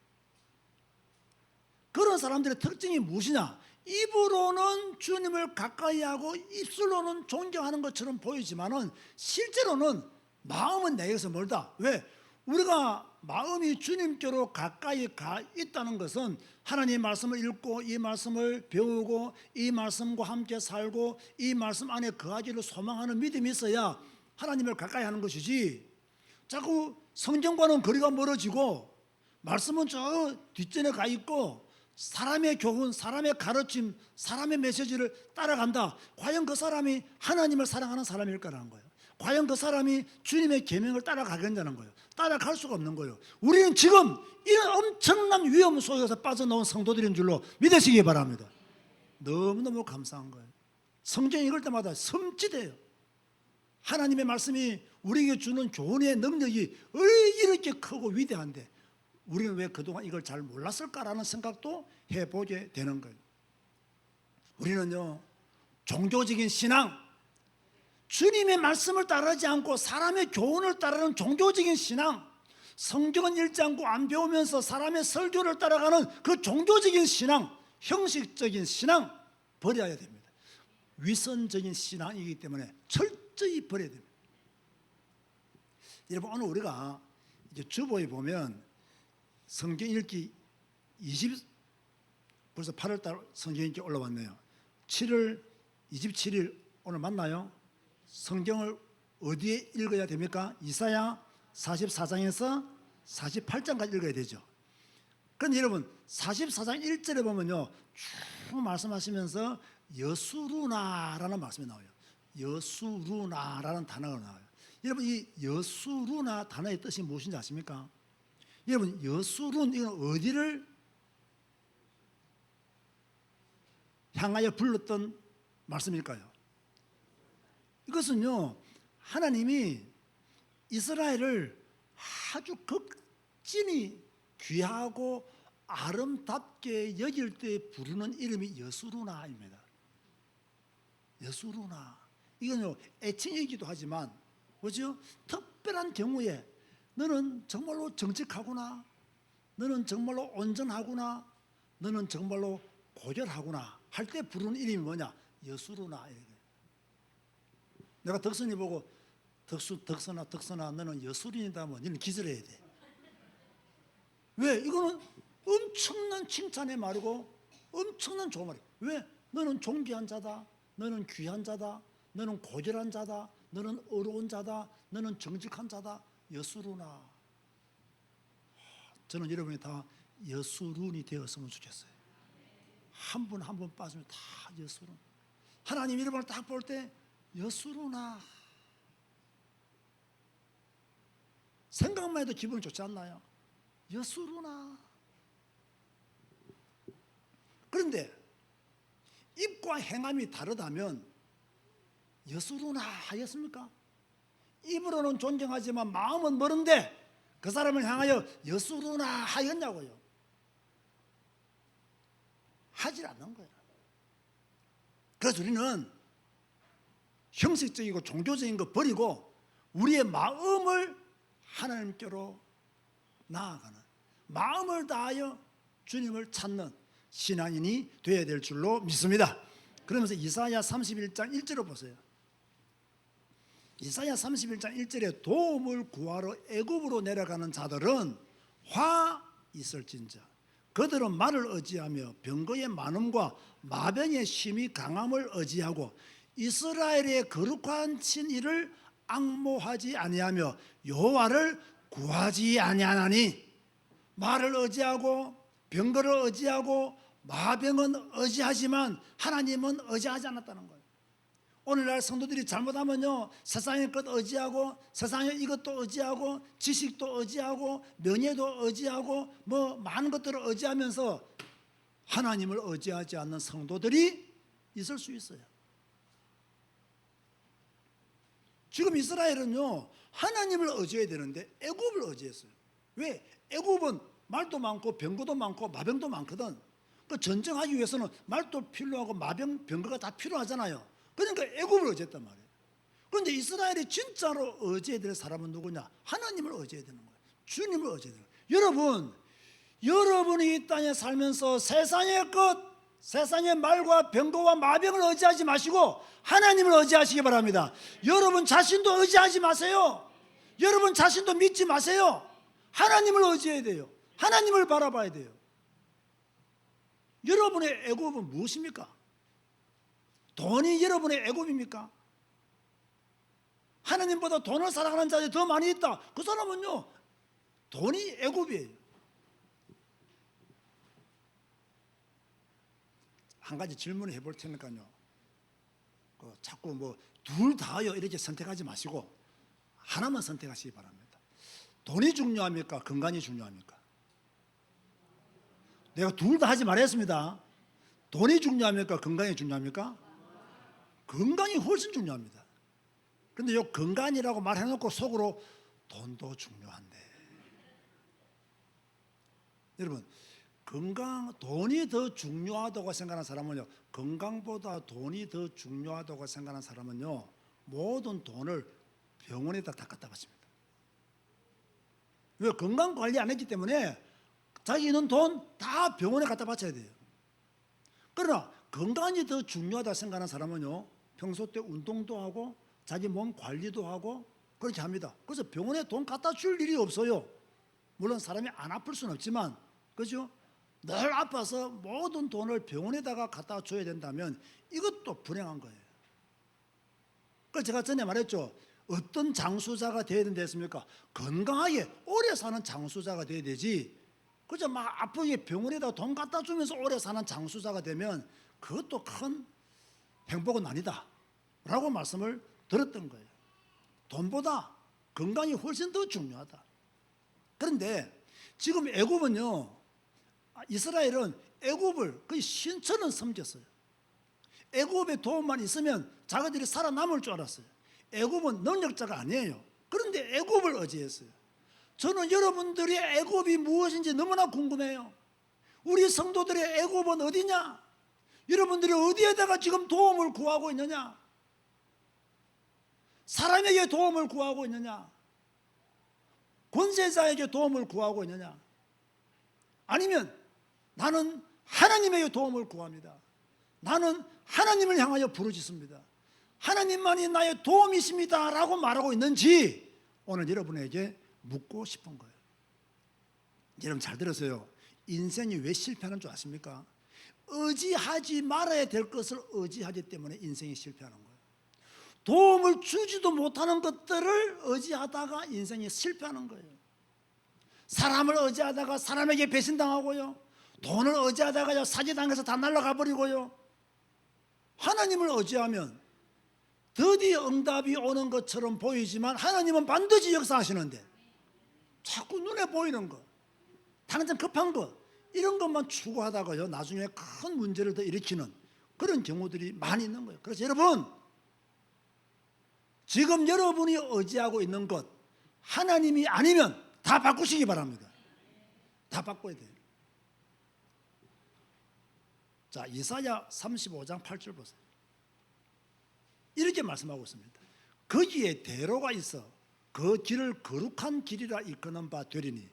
그런 사람들의 특징이 무엇이냐? 입으로는 주님을 가까이 하고 입술로는 존경하는 것처럼 보이지만은 실제로는 마음은 내게서 멀다. 왜? 우리가 마음이 주님께로 가까이 가 있다는 것은 하나님의 말씀을 읽고 이 말씀을 배우고 이 말씀과 함께 살고 이 말씀 안에 거하기를 소망하는 믿음이 있어야 하나님을 가까이 하는 것이지, 자꾸 성경과는 거리가 멀어지고 말씀은 저 뒷전에 가 있고 사람의 교훈, 사람의 가르침, 사람의 메시지를 따라간다. 과연 그 사람이 하나님을 사랑하는 사람일까라는 거예요. 과연 그 사람이 주님의 계명을 따라가겠냐는 거예요. 따라갈 수가 없는 거예요. 우리는 지금 이런 엄청난 위험 속에서 빠져나온 성도들인 줄로 믿으시기 바랍니다. 너무너무 감사한 거예요. 성경 읽을 때마다 섬찟해요. 하나님의 말씀이 우리에게 주는 교훈의 능력이 왜 이렇게 크고 위대한데 우리는 왜 그동안 이걸 잘 몰랐을까라는 생각도 해보게 되는 거예요. 우리는요, 종교적인 신앙, 주님의 말씀을 따르지 않고 사람의 교훈을 따르는 종교적인 신앙, 성경은 읽지 않고 안 배우면서 사람의 설교를 따라가는 그 종교적인 신앙, 형식적인 신앙 버려야 됩니다. 위선적인 신앙이기 때문에 철저히 버려야 됩니다. 여러분, 오늘 우리가 이제 주보에 보면 성경 읽기 벌써 8월달 성경 읽기 올라왔네요. 7월 27일 오늘 맞나요? 성경을 어디에 읽어야 됩니까? 이사야 44장에서 48장까지 읽어야 되죠. 그런데 여러분 44장 1절에 보면요, 쭉 말씀하시면서 여수루나라는 말씀이 나와요. 여수루나라는 단어가 나와요. 여러분, 이 여수루나 단어의 뜻이 무엇인지 아십니까? 여러분, 여수룬 이건 어디를 향하여 불렀던 말씀일까요? 이것은요, 하나님이 이스라엘을 아주 극진히 귀하고 아름답게 여길 때 부르는 이름이 여수루나입니다. 여수루나. 이건요, 애칭이기도 하지만, 뭐죠? 특별한 경우에 너는 정말로 정직하구나, 너는 정말로 온전하구나, 너는 정말로 고결하구나 할 때 부르는 이름이 뭐냐? 여수루나. 내가 덕선이 보고 덕선아 너는 여수린이다 하면 너는 기절해야 돼. 왜? 이거는 엄청난 칭찬의 말이고 엄청난 좋은 말이에요. 왜? 너는 존귀한 자다, 너는 귀한 자다, 너는 고결한 자다, 너는 어려운 자다, 너는 정직한 자다. 여수루나. 저는 여러분이 다 여수룬이 되었으면 좋겠어요. 한 분 한 분 빠지면 다 여수룬. 하나님 이름을 딱 볼 때 여수루나. 생각만 해도 기분이 좋지 않나요? 여수루나. 그런데 입과 행함이 다르다면 여수루나 하겠습니까? 입으로는 존경하지만 마음은 멀은데 그 사람을 향하여 여수루나 하였냐고요? 하질 않는 거예요. 그래서 우리는 형식적이고 종교적인 거 버리고 우리의 마음을 하나님께로 나아가는, 마음을 다하여 주님을 찾는 신앙인이 되어야 될 줄로 믿습니다. 그러면서 이사야 31장 1절을 보세요. 이사야 31장 1절에 도움을 구하러 애굽으로 내려가는 자들은 화 있을진저 그들은 말을 의지하며 병거의 많음과 마병의 심히 강함을 의지하고 이스라엘의 거룩한 친일을 앙모하지 아니하며 여호와를 구하지 아니하나니. 말을 의지하고 병거를 의지하고 마병은 의지하지만 하나님은 의지하지 않았다는 거예요. 오늘날 성도들이 잘못하면요, 세상의 것 의지하고 세상의 이것도 의지하고 지식도 의지하고 명예도 의지하고 뭐 많은 것들을 의지하면서 하나님을 의지하지 않는 성도들이 있을 수 있어요. 지금 이스라엘은요, 하나님을 의지해야 되는데 애굽을 의지했어요. 왜? 애굽은 말도 많고 병거도 많고 마병도 많거든. 그 전쟁하기 위해서는 말도 필요하고 마병 병거가 다 필요하잖아요. 그러니까 애굽을 의지했단 말이에요. 그런데 이스라엘이 진짜로 의지해야 될 사람은 누구냐? 하나님을 의지해야 되는 거예요. 주님을 의지해야 되는 거예요. 여러분이 이 땅에 살면서 세상의 것, 세상의 말과 병거와 마병을 의지하지 마시고 하나님을 의지하시기 바랍니다. 여러분 자신도 의지하지 마세요. 여러분 자신도 믿지 마세요. 하나님을 의지해야 돼요. 하나님을 바라봐야 돼요. 여러분의 애굽은 무엇입니까? 돈이 여러분의 애굽입니까? 하나님보다 돈을 사랑하는 자들이 더 많이 있다. 그 사람은요, 돈이 애굽이에요. 한 가지 질문을 해볼 테니까요. 자꾸 뭐 둘 다요 이렇게 선택하지 마시고 하나만 선택하시기 바랍니다. 돈이 중요합니까? 건강이 중요합니까? 내가 둘 다 하지 말았습니다. 돈이 중요합니까? 건강이 중요합니까? 건강이 훨씬 중요합니다. 그런데 요 건강이라고 말해놓고 속으로 돈도 중요한데. 여러분, 돈이 더 중요하다고 생각하는 사람은요, 건강보다 돈이 더 중요하다고 생각하는 사람은요, 모든 돈을 병원에다 다 갖다 바칩니다. 왜? 건강 관리 안 했기 때문에 자기 있는 돈 다 병원에 갖다 바쳐야 돼요. 그러나 건강이 더 중요하다 생각하는 사람은요, 평소 때 운동도 하고 자기 몸 관리도 하고 그렇게 합니다. 그래서 병원에 돈 갖다 줄 일이 없어요. 물론 사람이 안 아플 수는 없지만, 그죠? 늘 아파서 모든 돈을 병원에다가 갖다 줘야 된다면 이것도 불행한 거예요. 그래서 제가 전에 말했죠. 어떤 장수자가 되어야 된다 했습니까? 건강하게 오래 사는 장수자가 되어야 되지, 그저 막 아프게 병원에다 돈 갖다 주면서 오래 사는 장수자가 되면 그것도 큰 행복은 아니다 라고 말씀을 들었던 거예요. 돈보다 건강이 훨씬 더 중요하다. 그런데 지금 애굽은요, 이스라엘은 애굽을 거의 신처럼 섬겼어요. 애굽의 도움만 있으면 자기들이 살아남을 줄 알았어요. 애굽은 능력자가 아니에요. 그런데 애굽을 의지했어요. 저는 여러분들이 애굽이 무엇인지 너무나 궁금해요. 우리 성도들의 애굽은 어디냐? 여러분들이 어디에다가 지금 도움을 구하고 있느냐? 사람에게 도움을 구하고 있느냐? 권세자에게 도움을 구하고 있느냐? 아니면 나는 하나님에게 도움을 구합니다. 나는 하나님을 향하여 부르짖습니다. 하나님만이 나의 도움이십니다 라고 말하고 있는지 오늘 여러분에게 묻고 싶은 거예요. 여러분 잘 들으세요. 인생이 왜 실패하는 줄 아십니까? 의지하지 말아야 될 것을 의지하기 때문에 인생이 실패하는 거예요. 도움을 주지도 못하는 것들을 의지하다가 인생이 실패하는 거예요. 사람을 의지하다가 사람에게 배신당하고요, 돈을 의지하다가 사기당해서 다 날아가 버리고요, 하나님을 의지하면 드디어 응답이 오는 것처럼 보이지만 하나님은 반드시 역사하시는데 자꾸 눈에 보이는 것, 당장 급한 것, 이런 것만 추구하다가요 나중에 큰 문제를 더 일으키는 그런 경우들이 많이 있는 거예요. 그래서 여러분, 지금 여러분이 의지하고 있는 것 하나님이 아니면 다 바꾸시기 바랍니다. 다 바꿔야 돼요. 자, 이사야 35장 8절 보세요. 이렇게 말씀하고 있습니다. 거기에 대로가 있어 그 길을 거룩한 길이라 이끄는 바 되리니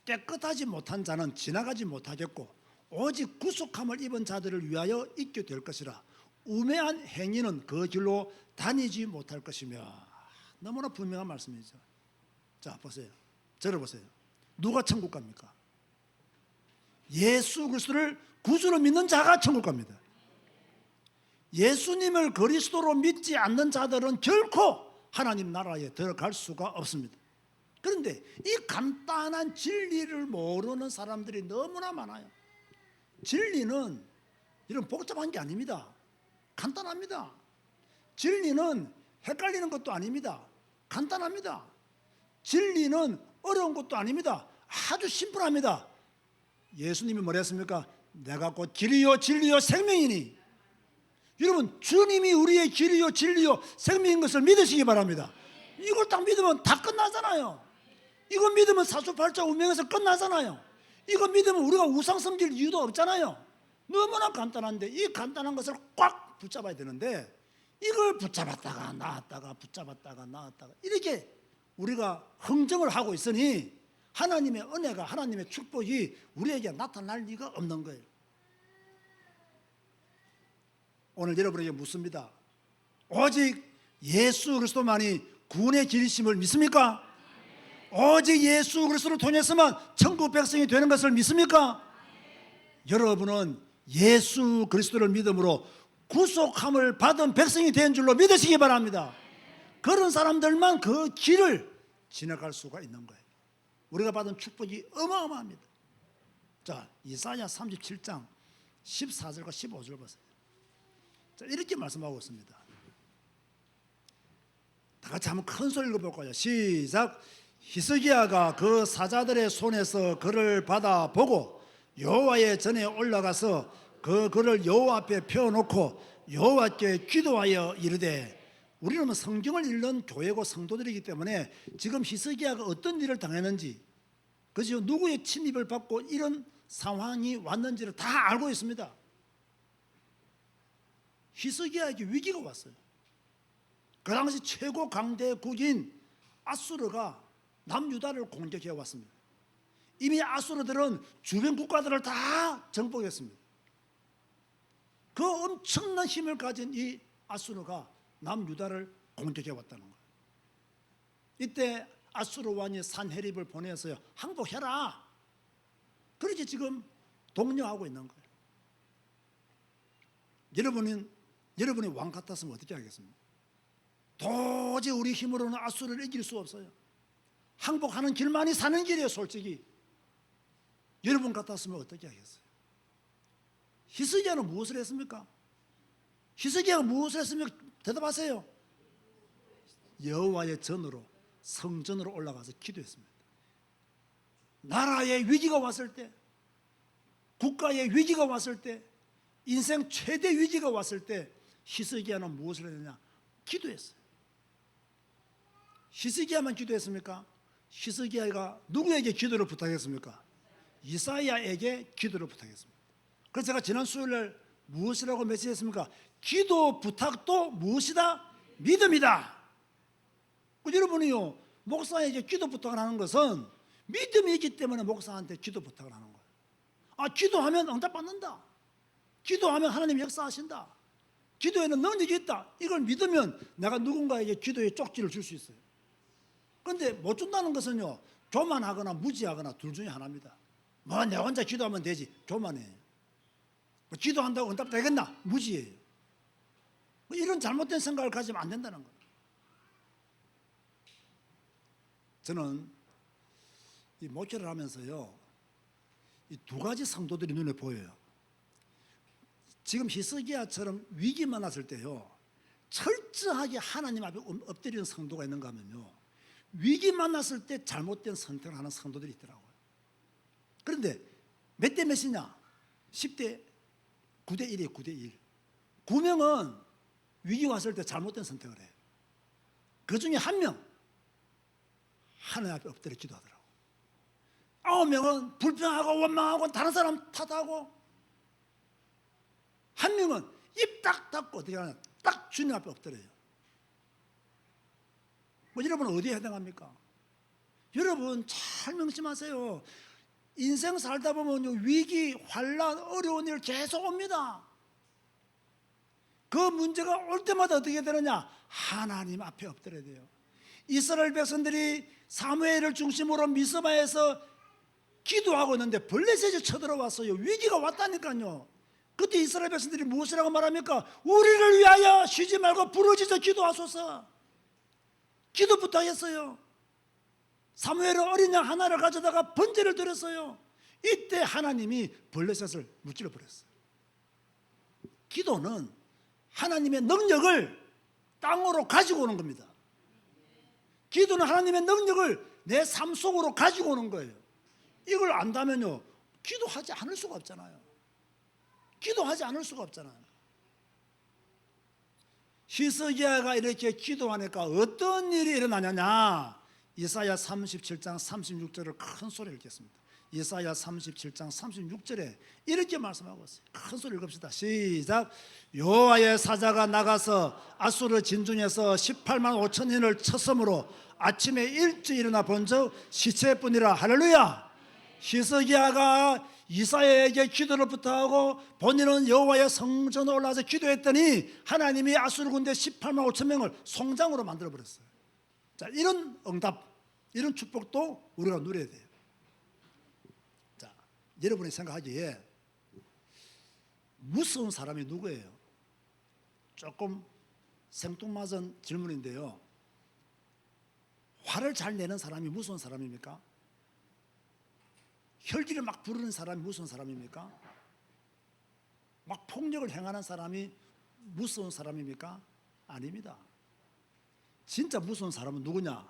깨끗하지 못한 자는 지나가지 못하겠고 오직 구속함을 입은 자들을 위하여 있게 될 것이라. 우매한 행위는 그 길로 다니지 못할 것이며. 너무나 분명한 말씀이죠. 자, 보세요. 저를 보세요. 누가 천국 갑니까? 예수 그리스도를 구주로 믿는 자가 천국 갑니다. 예수님을 그리스도로 믿지 않는 자들은 결코 하나님 나라에 들어갈 수가 없습니다. 그런데 이 간단한 진리를 모르는 사람들이 너무나 많아요. 진리는 이런 복잡한 게 아닙니다. 간단합니다. 진리는 헷갈리는 것도 아닙니다. 간단합니다. 진리는 어려운 것도 아닙니다. 아주 심플합니다. 예수님이 뭐라 했습니까? 내가 곧 길이요 진리요 생명이니. 여러분, 주님이 우리의 길이요 진리요 생명인 것을 믿으시기 바랍니다. 이걸 딱 믿으면 다 끝나잖아요. 이거 믿으면 사주팔자 운명에서 끝나잖아요. 이거 믿으면 우리가 우상 섬길 이유도 없잖아요. 너무나 간단한데 이 간단한 것을 꽉 붙잡아야 되는데 이걸 붙잡았다가 놔았다가 붙잡았다가 놔았다가 이렇게 우리가 흥정을 하고 있으니 하나님의 은혜가 하나님의 축복이 우리에게 나타날 리가 없는 거예요. 오늘 여러분에게 묻습니다. 오직 예수 그리스도만이 구원의 길이심을 믿습니까? 오직 예수 그리스도를 통해서만 천국 백성이 되는 것을 믿습니까? 여러분은 예수 그리스도를 믿음으로 구속함을 받은 백성이 된 줄로 믿으시기 바랍니다. 그런 사람들만 그 길을 지나갈 수가 있는 거예요. 우리가 받은 축복이 어마어마합니다. 자, 이사야 37장 14절과 15절 보세요. 자, 이렇게 말씀하고 있습니다. 다 같이 한번 큰 소리 읽어볼까요? 시작. 히스기야가 그 사자들의 손에서 글을 받아 보고 여호와의 전에 올라가서 그 글을 여호와 앞에 펴놓고 여호와께 기도하여 이르되, 우리는 성경을 읽는 교회고 성도들이기 때문에 지금 히스기야가 어떤 일을 당했는지, 그죠? 누구의 침입을 받고 이런 상황이 왔는지를 다 알고 있습니다. 히스기야에게 위기가 왔어요. 그 당시 최고 강대국인 아수르가 남유다를 공격해 왔습니다. 이미 아수르들은 주변 국가들을 다 정복했습니다. 그 엄청난 힘을 가진 이 아수르가 남유다를 공격해 왔다는 거예요. 이때 아수르 왕이 산헤립을 보내서요, 항복해라. 그렇게 지금 독려하고 있는 거예요. 여러분이 왕 같았으면 어떻게 하겠습니까? 도저히 우리 힘으로는 아수르를 이길 수 없어요. 항복하는 길만이 사는 길이에요. 솔직히 여러분 같았으면 어떻게 하겠어요? 히스기야는 무엇을 했습니까? 히스기야가 무엇을 했습니까? 대답하세요. 여호와의 전으로, 성전으로 올라가서 기도했습니다. 나라의 위기가 왔을 때, 국가의 위기가 왔을 때, 인생 최대 위기가 왔을 때 히스기야는 무엇을 했느냐? 기도했어요. 히스기야만 기도했습니까? 히스기야가 누구에게 기도를 부탁했습니까? 이사야에게 기도를 부탁했습니다. 그래서 제가 지난 수요일날 무엇이라고 메시지했습니까? 기도 부탁도 무엇이다? 믿음이다. 여러분이요, 목사에게 기도 부탁을 하는 것은 믿음이 있기 때문에 목사한테 기도 부탁을 하는 거예요. 아, 기도하면 응답받는다. 기도하면 하나님 역사하신다. 기도에는 능력이 있다. 이걸 믿으면 내가 누군가에게 기도의 쪽지를 줄 수 있어요. 그런데 못 준다는 것은요, 교만하거나 무지하거나 둘 중에 하나입니다. 뭐 내 혼자 기도하면 되지. 교만해. 뭐 기도한다고 응답되겠나? 무지해요. 뭐 이런 잘못된 생각을 가지면 안 된다는 거예요. 저는 이 목회를 하면서요, 이 두 가지 성도들이 눈에 보여요. 지금 히스기야처럼 위기만 왔을 때요, 철저하게 하나님 앞에 엎드리는 성도가 있는가 하면요, 위기만 왔을 때 잘못된 선택을 하는 성도들이 있더라고요. 그런데 몇 대 몇이냐? 10대 9대 1이에요. 9대 1. 9명은 위기 왔을 때 잘못된 선택을 해요. 그 중에 한 명 하나님 앞에 엎드려 기도하더라고요. 9명은 불평하고 원망하고 다른 사람 탓하고, 한 명은 입 딱 닫고 어떻게 하냐? 딱 주님 앞에 엎드려요. 뭐 여러분은 어디에 해당합니까? 여러분 잘 명심하세요. 인생 살다 보면 위기, 환난, 어려운 일 계속 옵니다. 그 문제가 올 때마다 어떻게 되느냐? 하나님 앞에 엎드려야 돼요. 이스라엘 백성들이 사무엘을 중심으로 미스바에서 기도하고 있는데 블레셋이 쳐들어왔어요. 위기가 왔다니까요. 그때 이스라엘 백성들이 무엇이라고 말합니까? 우리를 위하여 쉬지 말고 부르짖어 기도하소서. 기도 부탁했어요. 사무엘은 어린 양 하나를 가져다가 번제를 드렸어요. 이때 하나님이 블레셋을 무찔러 버렸어요. 기도는 하나님의 능력을 땅으로 가지고 오는 겁니다. 기도는 하나님의 능력을 내 삶 속으로 가지고 오는 거예요. 이걸 안다면요, 기도하지 않을 수가 없잖아요. 기도하지 않을 수가 없잖아요. 히스기야가 이렇게 기도하니까 어떤 일이 일어나느냐? 이사야 37장 36절을 큰 소리를 읽겠습니다. 이사야 37장 36절에 이렇게 말씀하고 있어요. 큰 소리 읽읍시다. 시작. 여호와의 사자가 나가서 아수르 진중에서 18만 5천인을 쳤으므로 아침에 일찍 일어나 본즉 시체뿐이라. 할렐루야. 히스기야가 이사야에게 기도를 부탁하고 본인은 여호와의 성전에 올라가서 기도했더니 하나님이 아수르 군대 18만 5천 명을 송장으로 만들어 버렸어요. 자, 이런 응답, 이런 축복도 우리가 누려야 돼요. 자, 여러분이 생각하기에 무서운 사람이 누구예요? 조금 생뚱맞은 질문인데요. 화를 잘 내는 사람이 무서운 사람입니까? 혈기를 막 부르는 사람이 무서운 사람입니까? 막 폭력을 행하는 사람이 무서운 사람입니까? 아닙니다. 진짜 무서운 사람은 누구냐?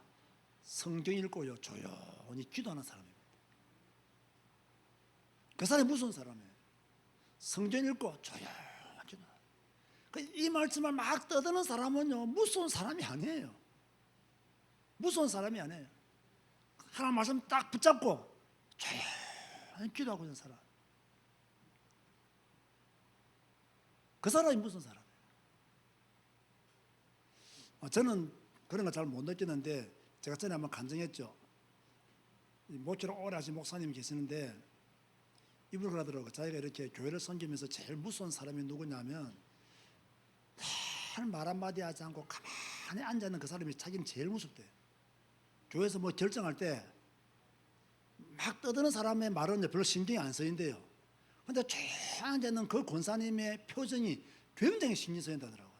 성경 읽고요 조용히 기도하는 사람입니다. 그 사람이 무서운 사람이에요. 성경 읽고 조용히 기도하는. 이 말씀을 막 떠드는 사람은요 무서운 사람이 아니에요. 무서운 사람이 아니에요. 하나님 말씀 딱 붙잡고 조용히 기도하고 있는 사람, 그 사람이 무슨 사람이에요? 저는 그런 거 잘 못 느끼는데 제가 전에 한번 간증했죠. 목회를 오래 하신 목사님이 계시는데 이분이 그러더라고요. 자기가 이렇게 교회를 섬기면서 제일 무서운 사람이 누구냐면 말 한마디 하지 않고 가만히 앉아있는 그 사람이 자기는 제일 무섭대요. 교회에서 뭐 결정할 때 막 떠드는 사람의 말은 별로 신경이 안 쓰인대요. 그런데 조용히 앉아있는 그 권사님의 표정이 굉장히 신경 쓰인다더라고요.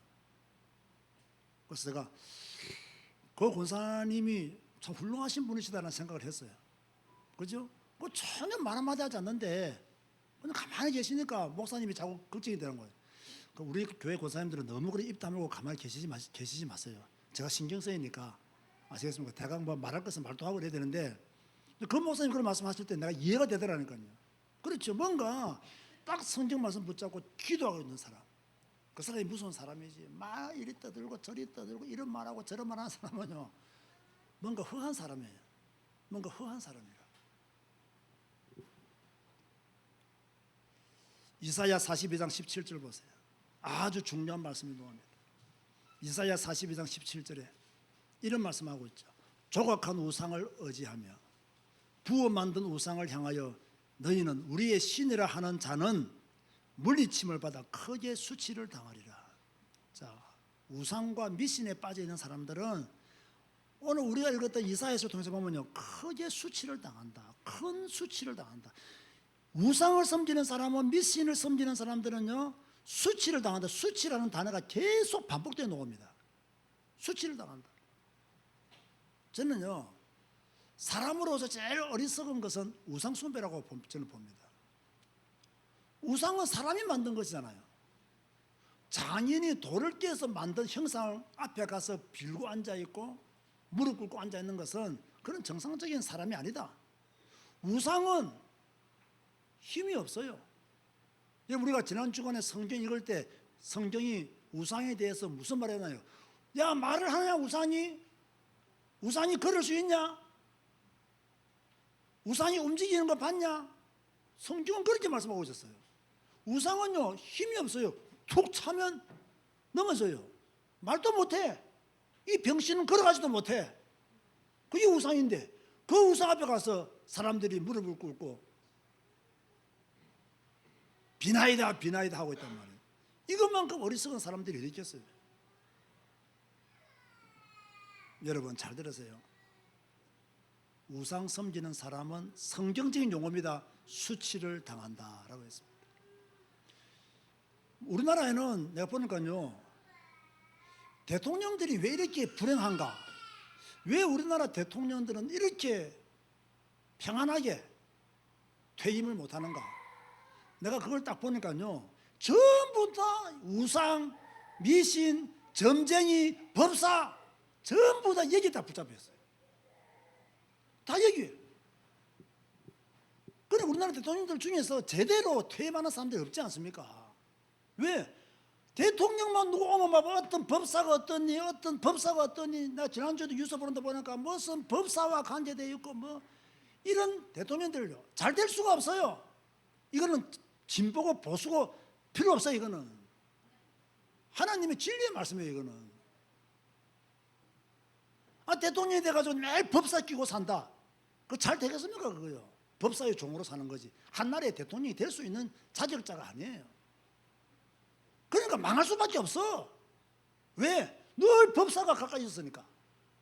그래서 제가 그 권사님이 참 훌륭하신 분이시다는 생각을 했어요. 그죠? 뭐 전혀 말 한마디 하지 않는데 그냥 가만히 계시니까 목사님이 자꾸 걱정이 되는 거예요. 우리 교회 권사님들은 너무 그래 입 다물고 가만히 계시지 마세요. 제가 신경 쓰이니까. 아시겠습니까? 대강 뭐 말할 것은 말도 하고 그래야 되는데 그 목사님 그런 말씀하실 때 내가 이해가 되더라니까요. 그렇죠. 뭔가 딱 성경 말씀 붙잡고 기도하고 있는 사람, 그 사람이 무서운 사람이지. 막 이리 떠들고 저리 떠들고 이런 말하고 저런 말하는 사람은요 뭔가 허한 사람이에요. 뭔가 허한 사람이라. 이사야 42장 17절 보세요. 아주 중요한 말씀이 나옵니다. 이사야 42장 17절에 이런 말씀하고 있죠. 조각한 우상을 의지하며 부어 만든 우상을 향하여 너희는 우리의 신이라 하는 자는 물리침을 받아 크게 수치를 당하리라. 자, 우상과 미신에 빠져 있는 사람들은 오늘 우리가 읽었던 이사야서 통해서 보면요 크게 수치를 당한다. 큰 수치를 당한다. 우상을 섬기는 사람은, 미신을 섬기는 사람들은요 수치를 당한다. 수치라는 단어가 계속 반복되어 나옵니다. 수치를 당한다. 저는요 사람으로서 제일 어리석은 것은 우상 숭배라고 저는 봅니다. 우상은 사람이 만든 것이잖아요. 장인이 돌을 깨서 만든 형상을 앞에 가서 빌고 앉아있고 무릎 꿇고 앉아있는 것은 그런 정상적인 사람이 아니다. 우상은 힘이 없어요. 우리가 지난 주간에 성경 읽을 때 성경이 우상에 대해서 무슨 말을 했나요? 야, 말을 하냐 우상이? 우상이 걸을 수 있냐? 우상이 움직이는 거 봤냐? 성경은 그렇게 말씀하고 있었어요. 우상은요 힘이 없어요. 툭 차면 넘어져요. 말도 못해. 이 병신은 걸어가지도 못해. 그게 우상인데 그 우상 앞에 가서 사람들이 무릎을 꿇고 비나이다 비나이다 하고 있단 말이에요. 이것만큼 어리석은 사람들이 어디 있겠어요? 여러분 잘 들으세요. 우상 섬기는 사람은 성경적인 용어입니다. 수치를 당한다라고 했습니다. 우리나라에는 내가 보니까요 대통령들이 왜 이렇게 불행한가? 왜 우리나라 대통령들은 이렇게 평안하게 퇴임을 못하는가? 내가 그걸 딱 보니까요 전부 다 우상, 미신, 점쟁이, 법사 전부 다 여기 다 붙잡혔어요. 다 여기에요. 그래 우리나라 대통령들 중에서 제대로 퇴임하는 사람들이 없지 않습니까? 왜? 대통령만 누구 오면 막 어떤 법사가 어떠니 어떤 법사가 어떠니 나 지난주에도 뉴스 보는데 보니까 무슨 법사와 관계되어 있고 뭐 이런 대통령들요 잘 될 수가 없어요. 이거는 진보고 보수고 필요 없어요. 이거는 하나님의 진리의 말씀이에요. 이거는 대통령이 돼가지고 매일 법사 끼고 산다. 그거 잘 되겠습니까? 그거요. 법사의 종으로 사는 거지. 한 나라의 대통령이 될 수 있는 자격자가 아니에요. 그러니까 망할 수밖에 없어. 왜? 늘 법사가 가까이 있으니까.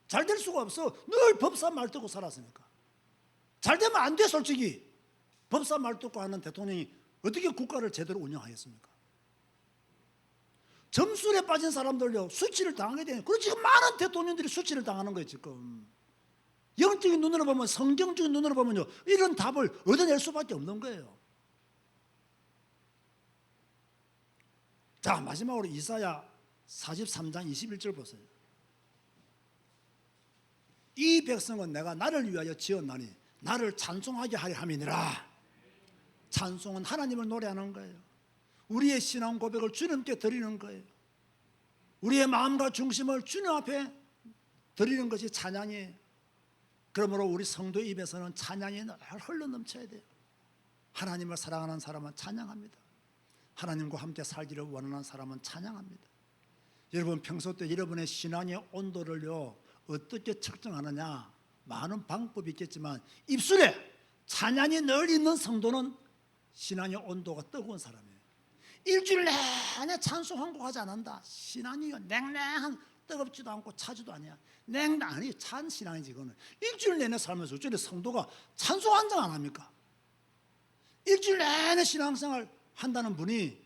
잘 될 수가 없어. 늘 법사 말 듣고 살았으니까. 잘 되면 안 돼, 솔직히. 법사 말 듣고 하는 대통령이 어떻게 국가를 제대로 운영하겠습니까? 점술에 빠진 사람들요 수치를 당하게 돼요. 그리고 지금 많은 대통령들이 수치를 당하는 거예요. 지금 영적인 눈으로 보면, 성경적인 눈으로 보면요 이런 답을 얻어낼 수밖에 없는 거예요. 자, 마지막으로 이사야 43장 21절 보세요. 이 백성은 내가 나를 위하여 지었나니 나를 찬송하게 하려 함이니라. 찬송은 하나님을 노래하는 거예요. 우리의 신앙 고백을 주님께 드리는 거예요. 우리의 마음과 중심을 주님 앞에 드리는 것이 찬양이에요. 그러므로 우리 성도 입에서는 찬양이 늘 흘러넘쳐야 돼요. 하나님을 사랑하는 사람은 찬양합니다. 하나님과 함께 살기를 원하는 사람은 찬양합니다. 여러분 평소 때 여러분의 신앙의 온도를요 어떻게 측정하느냐, 많은 방법이 있겠지만 입술에 찬양이 늘 있는 성도는 신앙의 온도가 뜨거운 사람이에요. 일주일 내내 찬송 한곡하지 않는다. 신앙이요 냉랭한, 뜨겁지도 않고 차지도 아니야. 냉랭하니 찬 신앙이지. 이거는 일주일 내내 살면서 어쩌면 성도가 찬송 한 장 안 합니까? 일주일 내내 신앙생활 한다는 분이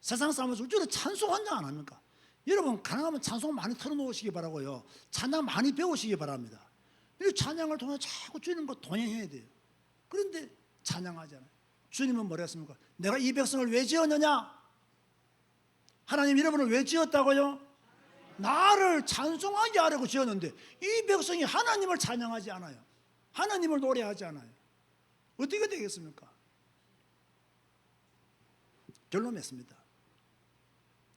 세상 살면서 어쩌면 찬송 한 장 안 합니까? 여러분 가능하면 찬송 많이 틀어놓으시기 바라고요. 찬양 많이 배우시기 바랍니다. 이 찬양을 통해 자꾸 주님과 동행해야 돼요. 그런데 찬양하잖아요. 주님은 뭐라 했습니까? 내가 이 백성을 왜 지었느냐? 하나님 여러분을 왜 지었다고요? 나를 찬송하게 하려고 지었는데 이 백성이 하나님을 찬양하지 않아요. 하나님을 노래하지 않아요. 어떻게 되겠습니까? 결론 맺습니다.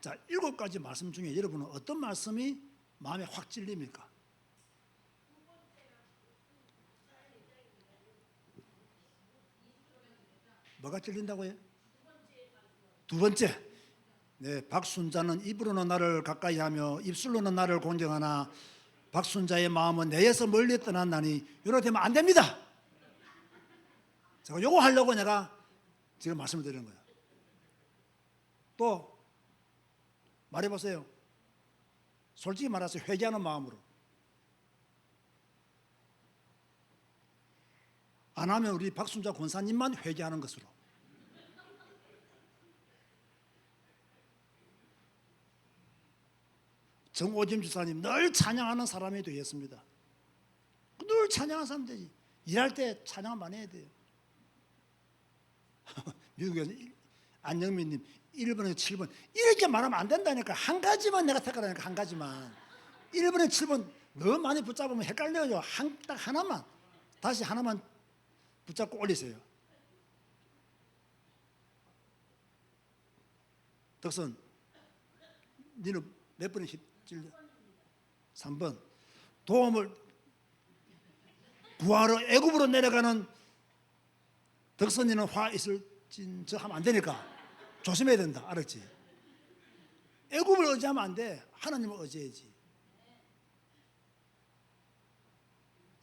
자, 7가지 말씀 중에 여러분은 어떤 말씀이 마음에 확 찔립니까? 뭐가 찔린다고요? 두 번째, 네, 박순자는 입으로는 나를 가까이 하며 입술로는 나를 공경하나 박순자의 마음은 내에서 멀리 떠났나니. 이렇게 되면 안 됩니다. 제가 요거 하려고 내가 지금 말씀을 드리는 거예요. 또 말해보세요. 솔직히 말해서 회개하는 마음으로. 안 하면 우리 박순자 권사님만 회개하는 것으로. 정오짐 주사님 늘 찬양하는 사람이 되겠습니다. 늘 찬양하는 사람 되지. 일할 때 찬양 많이 해야 돼요. 미국에서 안영민님 1번에 7번 이렇게 말하면 안 된다니까. 한 가지만 내가 택하라니까. 한 가지만. 1번에 7번 너무 많이 붙잡으면 헷갈려요. 딱 하나만, 다시 하나만 붙잡고 올리세요. 덕선 니는 몇 번에 찔려? 3번. 도움을 구하러 애굽으로 내려가는 덕선이는 화 있을 저 하면 안 되니까 조심해야 된다. 알았지? 애굽을 의지하면 안 돼. 하나님을 의지해야지.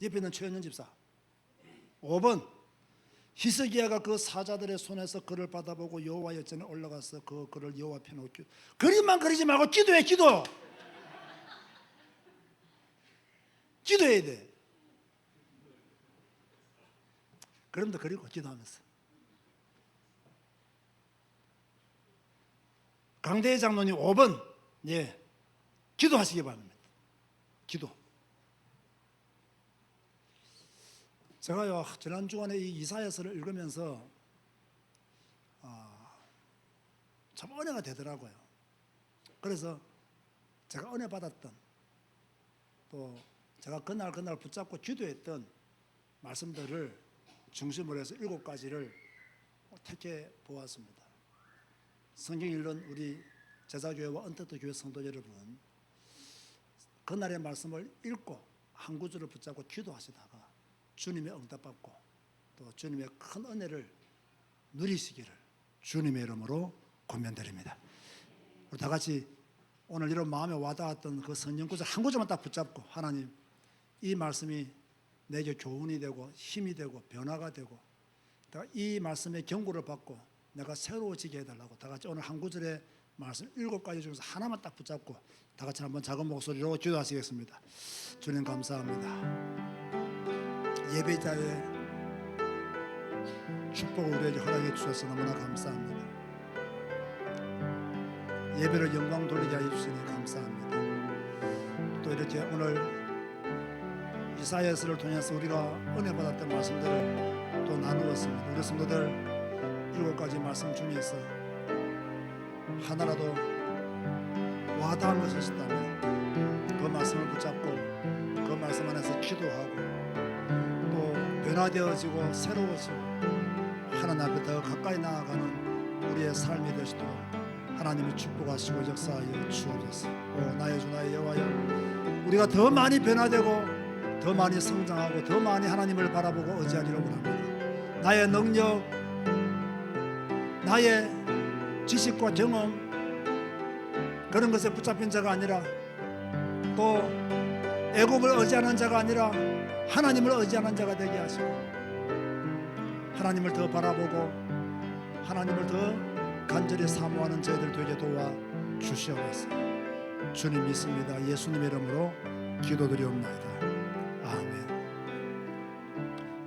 옆에 있는 최현nhân 집사. 5번. 히스기야가 그 사자들의 손에서 글을 받아보고 여호와 여전에 올라가서 그 글을 여호와 앞에 놓고. 그림만 그리지 말고 기도해. 기도. 기도해야 돼. 그럼도 그리고 기도하면서. 강대희 장로님 5번. 예, 기도하시기 바랍니다. 기도. 제가요 지난 주간에 이 이사야서를 읽으면서 참 은혜가 되더라고요. 그래서 제가 은혜 받았던, 또 제가 그날 붙잡고 기도했던 말씀들을 중심으로 해서 7가지를 택해 보았습니다. 성경 읽는 우리 제자교회와 언택트 교회 성도 여러분, 그날의 말씀을 읽고 한 구절을 붙잡고 기도하시다가 주님의 응답받고 또 주님의 큰 은혜를 누리시기를 주님의 이름으로 권면드립니다. 우리 다 같이 오늘 이런 마음에 와닿았던 그 성경 구절 한 구절만 딱 붙잡고, 하나님, 이 말씀이 내게 교훈이 되고 힘이 되고 변화가 되고 이 말씀의 경고를 받고 내가 새로워지게 해달라고, 다 같이 오늘 한 구절의 말씀 7가지 중에서 하나만 딱 붙잡고 다 같이 한번 작은 목소리로 기도하시겠습니다. 주님 감사합니다. 예배자의 축복을 우리에게 허락해 주셔서 너무나 감사합니다. 예배를 영광 돌리게 하여 주시니 감사합니다. 또 이렇게 오늘 이사야서를 통해서 우리가 은혜 받았던 말씀들을 또 나누었습니다. 우리 성도들 7가지 말씀 중에서 하나라도 와닿은 것이 있다면 그 말씀을 붙잡고 그 말씀 안에서 기도하고 또 변화되어지고 새로워지고 하나님 앞에 더 가까이 나아가는 우리의 삶이 되시도록 하나님이 축복하시고 역사하여 주옵소서. 나의 주 나의 여호와여, 우리가 더 많이 변화되고 더 많이 성장하고 더 많이 하나님을 바라보고 의지하기를 원합니다. 나의 능력, 나의 지식과 경험 그런 것에 붙잡힌 자가 아니라 또 애굽을 의지하는 자가 아니라 하나님을 의지하는 자가 되게 하시고 하나님을 더 바라보고 하나님을 더 간절히 사모하는 저희들 되게 도와 주시옵소서. 주님 믿습니다. 예수님의 이름으로 기도드리옵나이다. 아멘.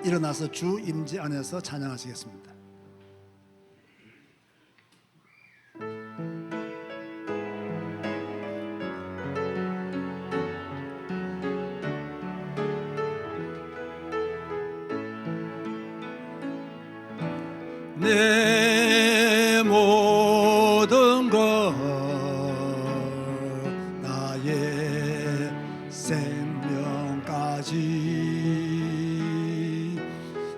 일어나서 주 임재 안에서 찬양하시겠습니다. 내 모든 것 나의 생명까지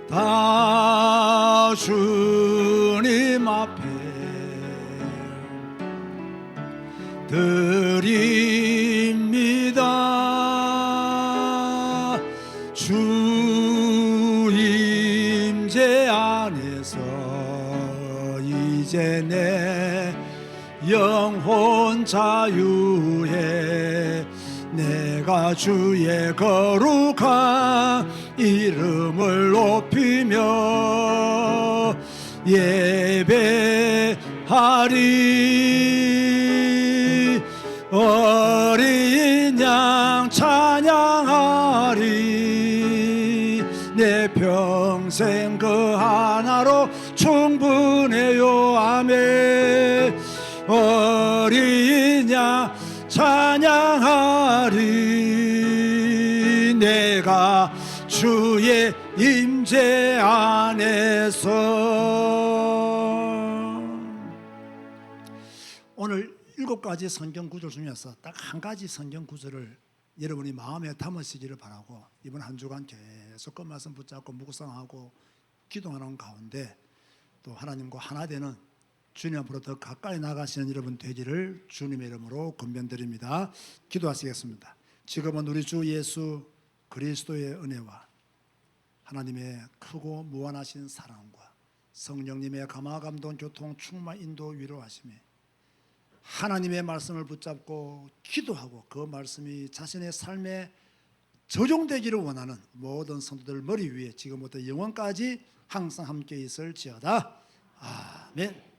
다 주님 앞에 드립니다. 주 임재 안에서 이제 내 영혼 자유해 내가 주의 거룩한 이름을 높이며 예배하리. 어린 양 찬양하리. 내 평생 그 하나로 충분해요. 아멘. 어린 양 찬양하리. 내가 주의 임재 안에서. 오늘 7가지 성경 구절 중에서 딱 한 가지 성경 구절을 여러분이 마음에 담으시기를 바라고, 이번 한 주간 계속 그 말씀 붙잡고 묵상하고 기도하는 가운데 또 하나님과 하나 되는 주님 앞으로 더 가까이 나가시는 여러분 되기를 주님의 이름으로 권면드립니다. 기도하시겠습니다. 지금은 우리 주 예수 그리스도의 은혜와 하나님의 크고 무한하신 사랑과 성령님의 감화 감동 교통 충만 인도 위로하심에 하나님의 말씀을 붙잡고 기도하고 그 말씀이 자신의 삶에 적용되기를 원하는 모든 성도들 머리 위에 지금부터 영원까지 항상 함께 있을지어다. 아멘.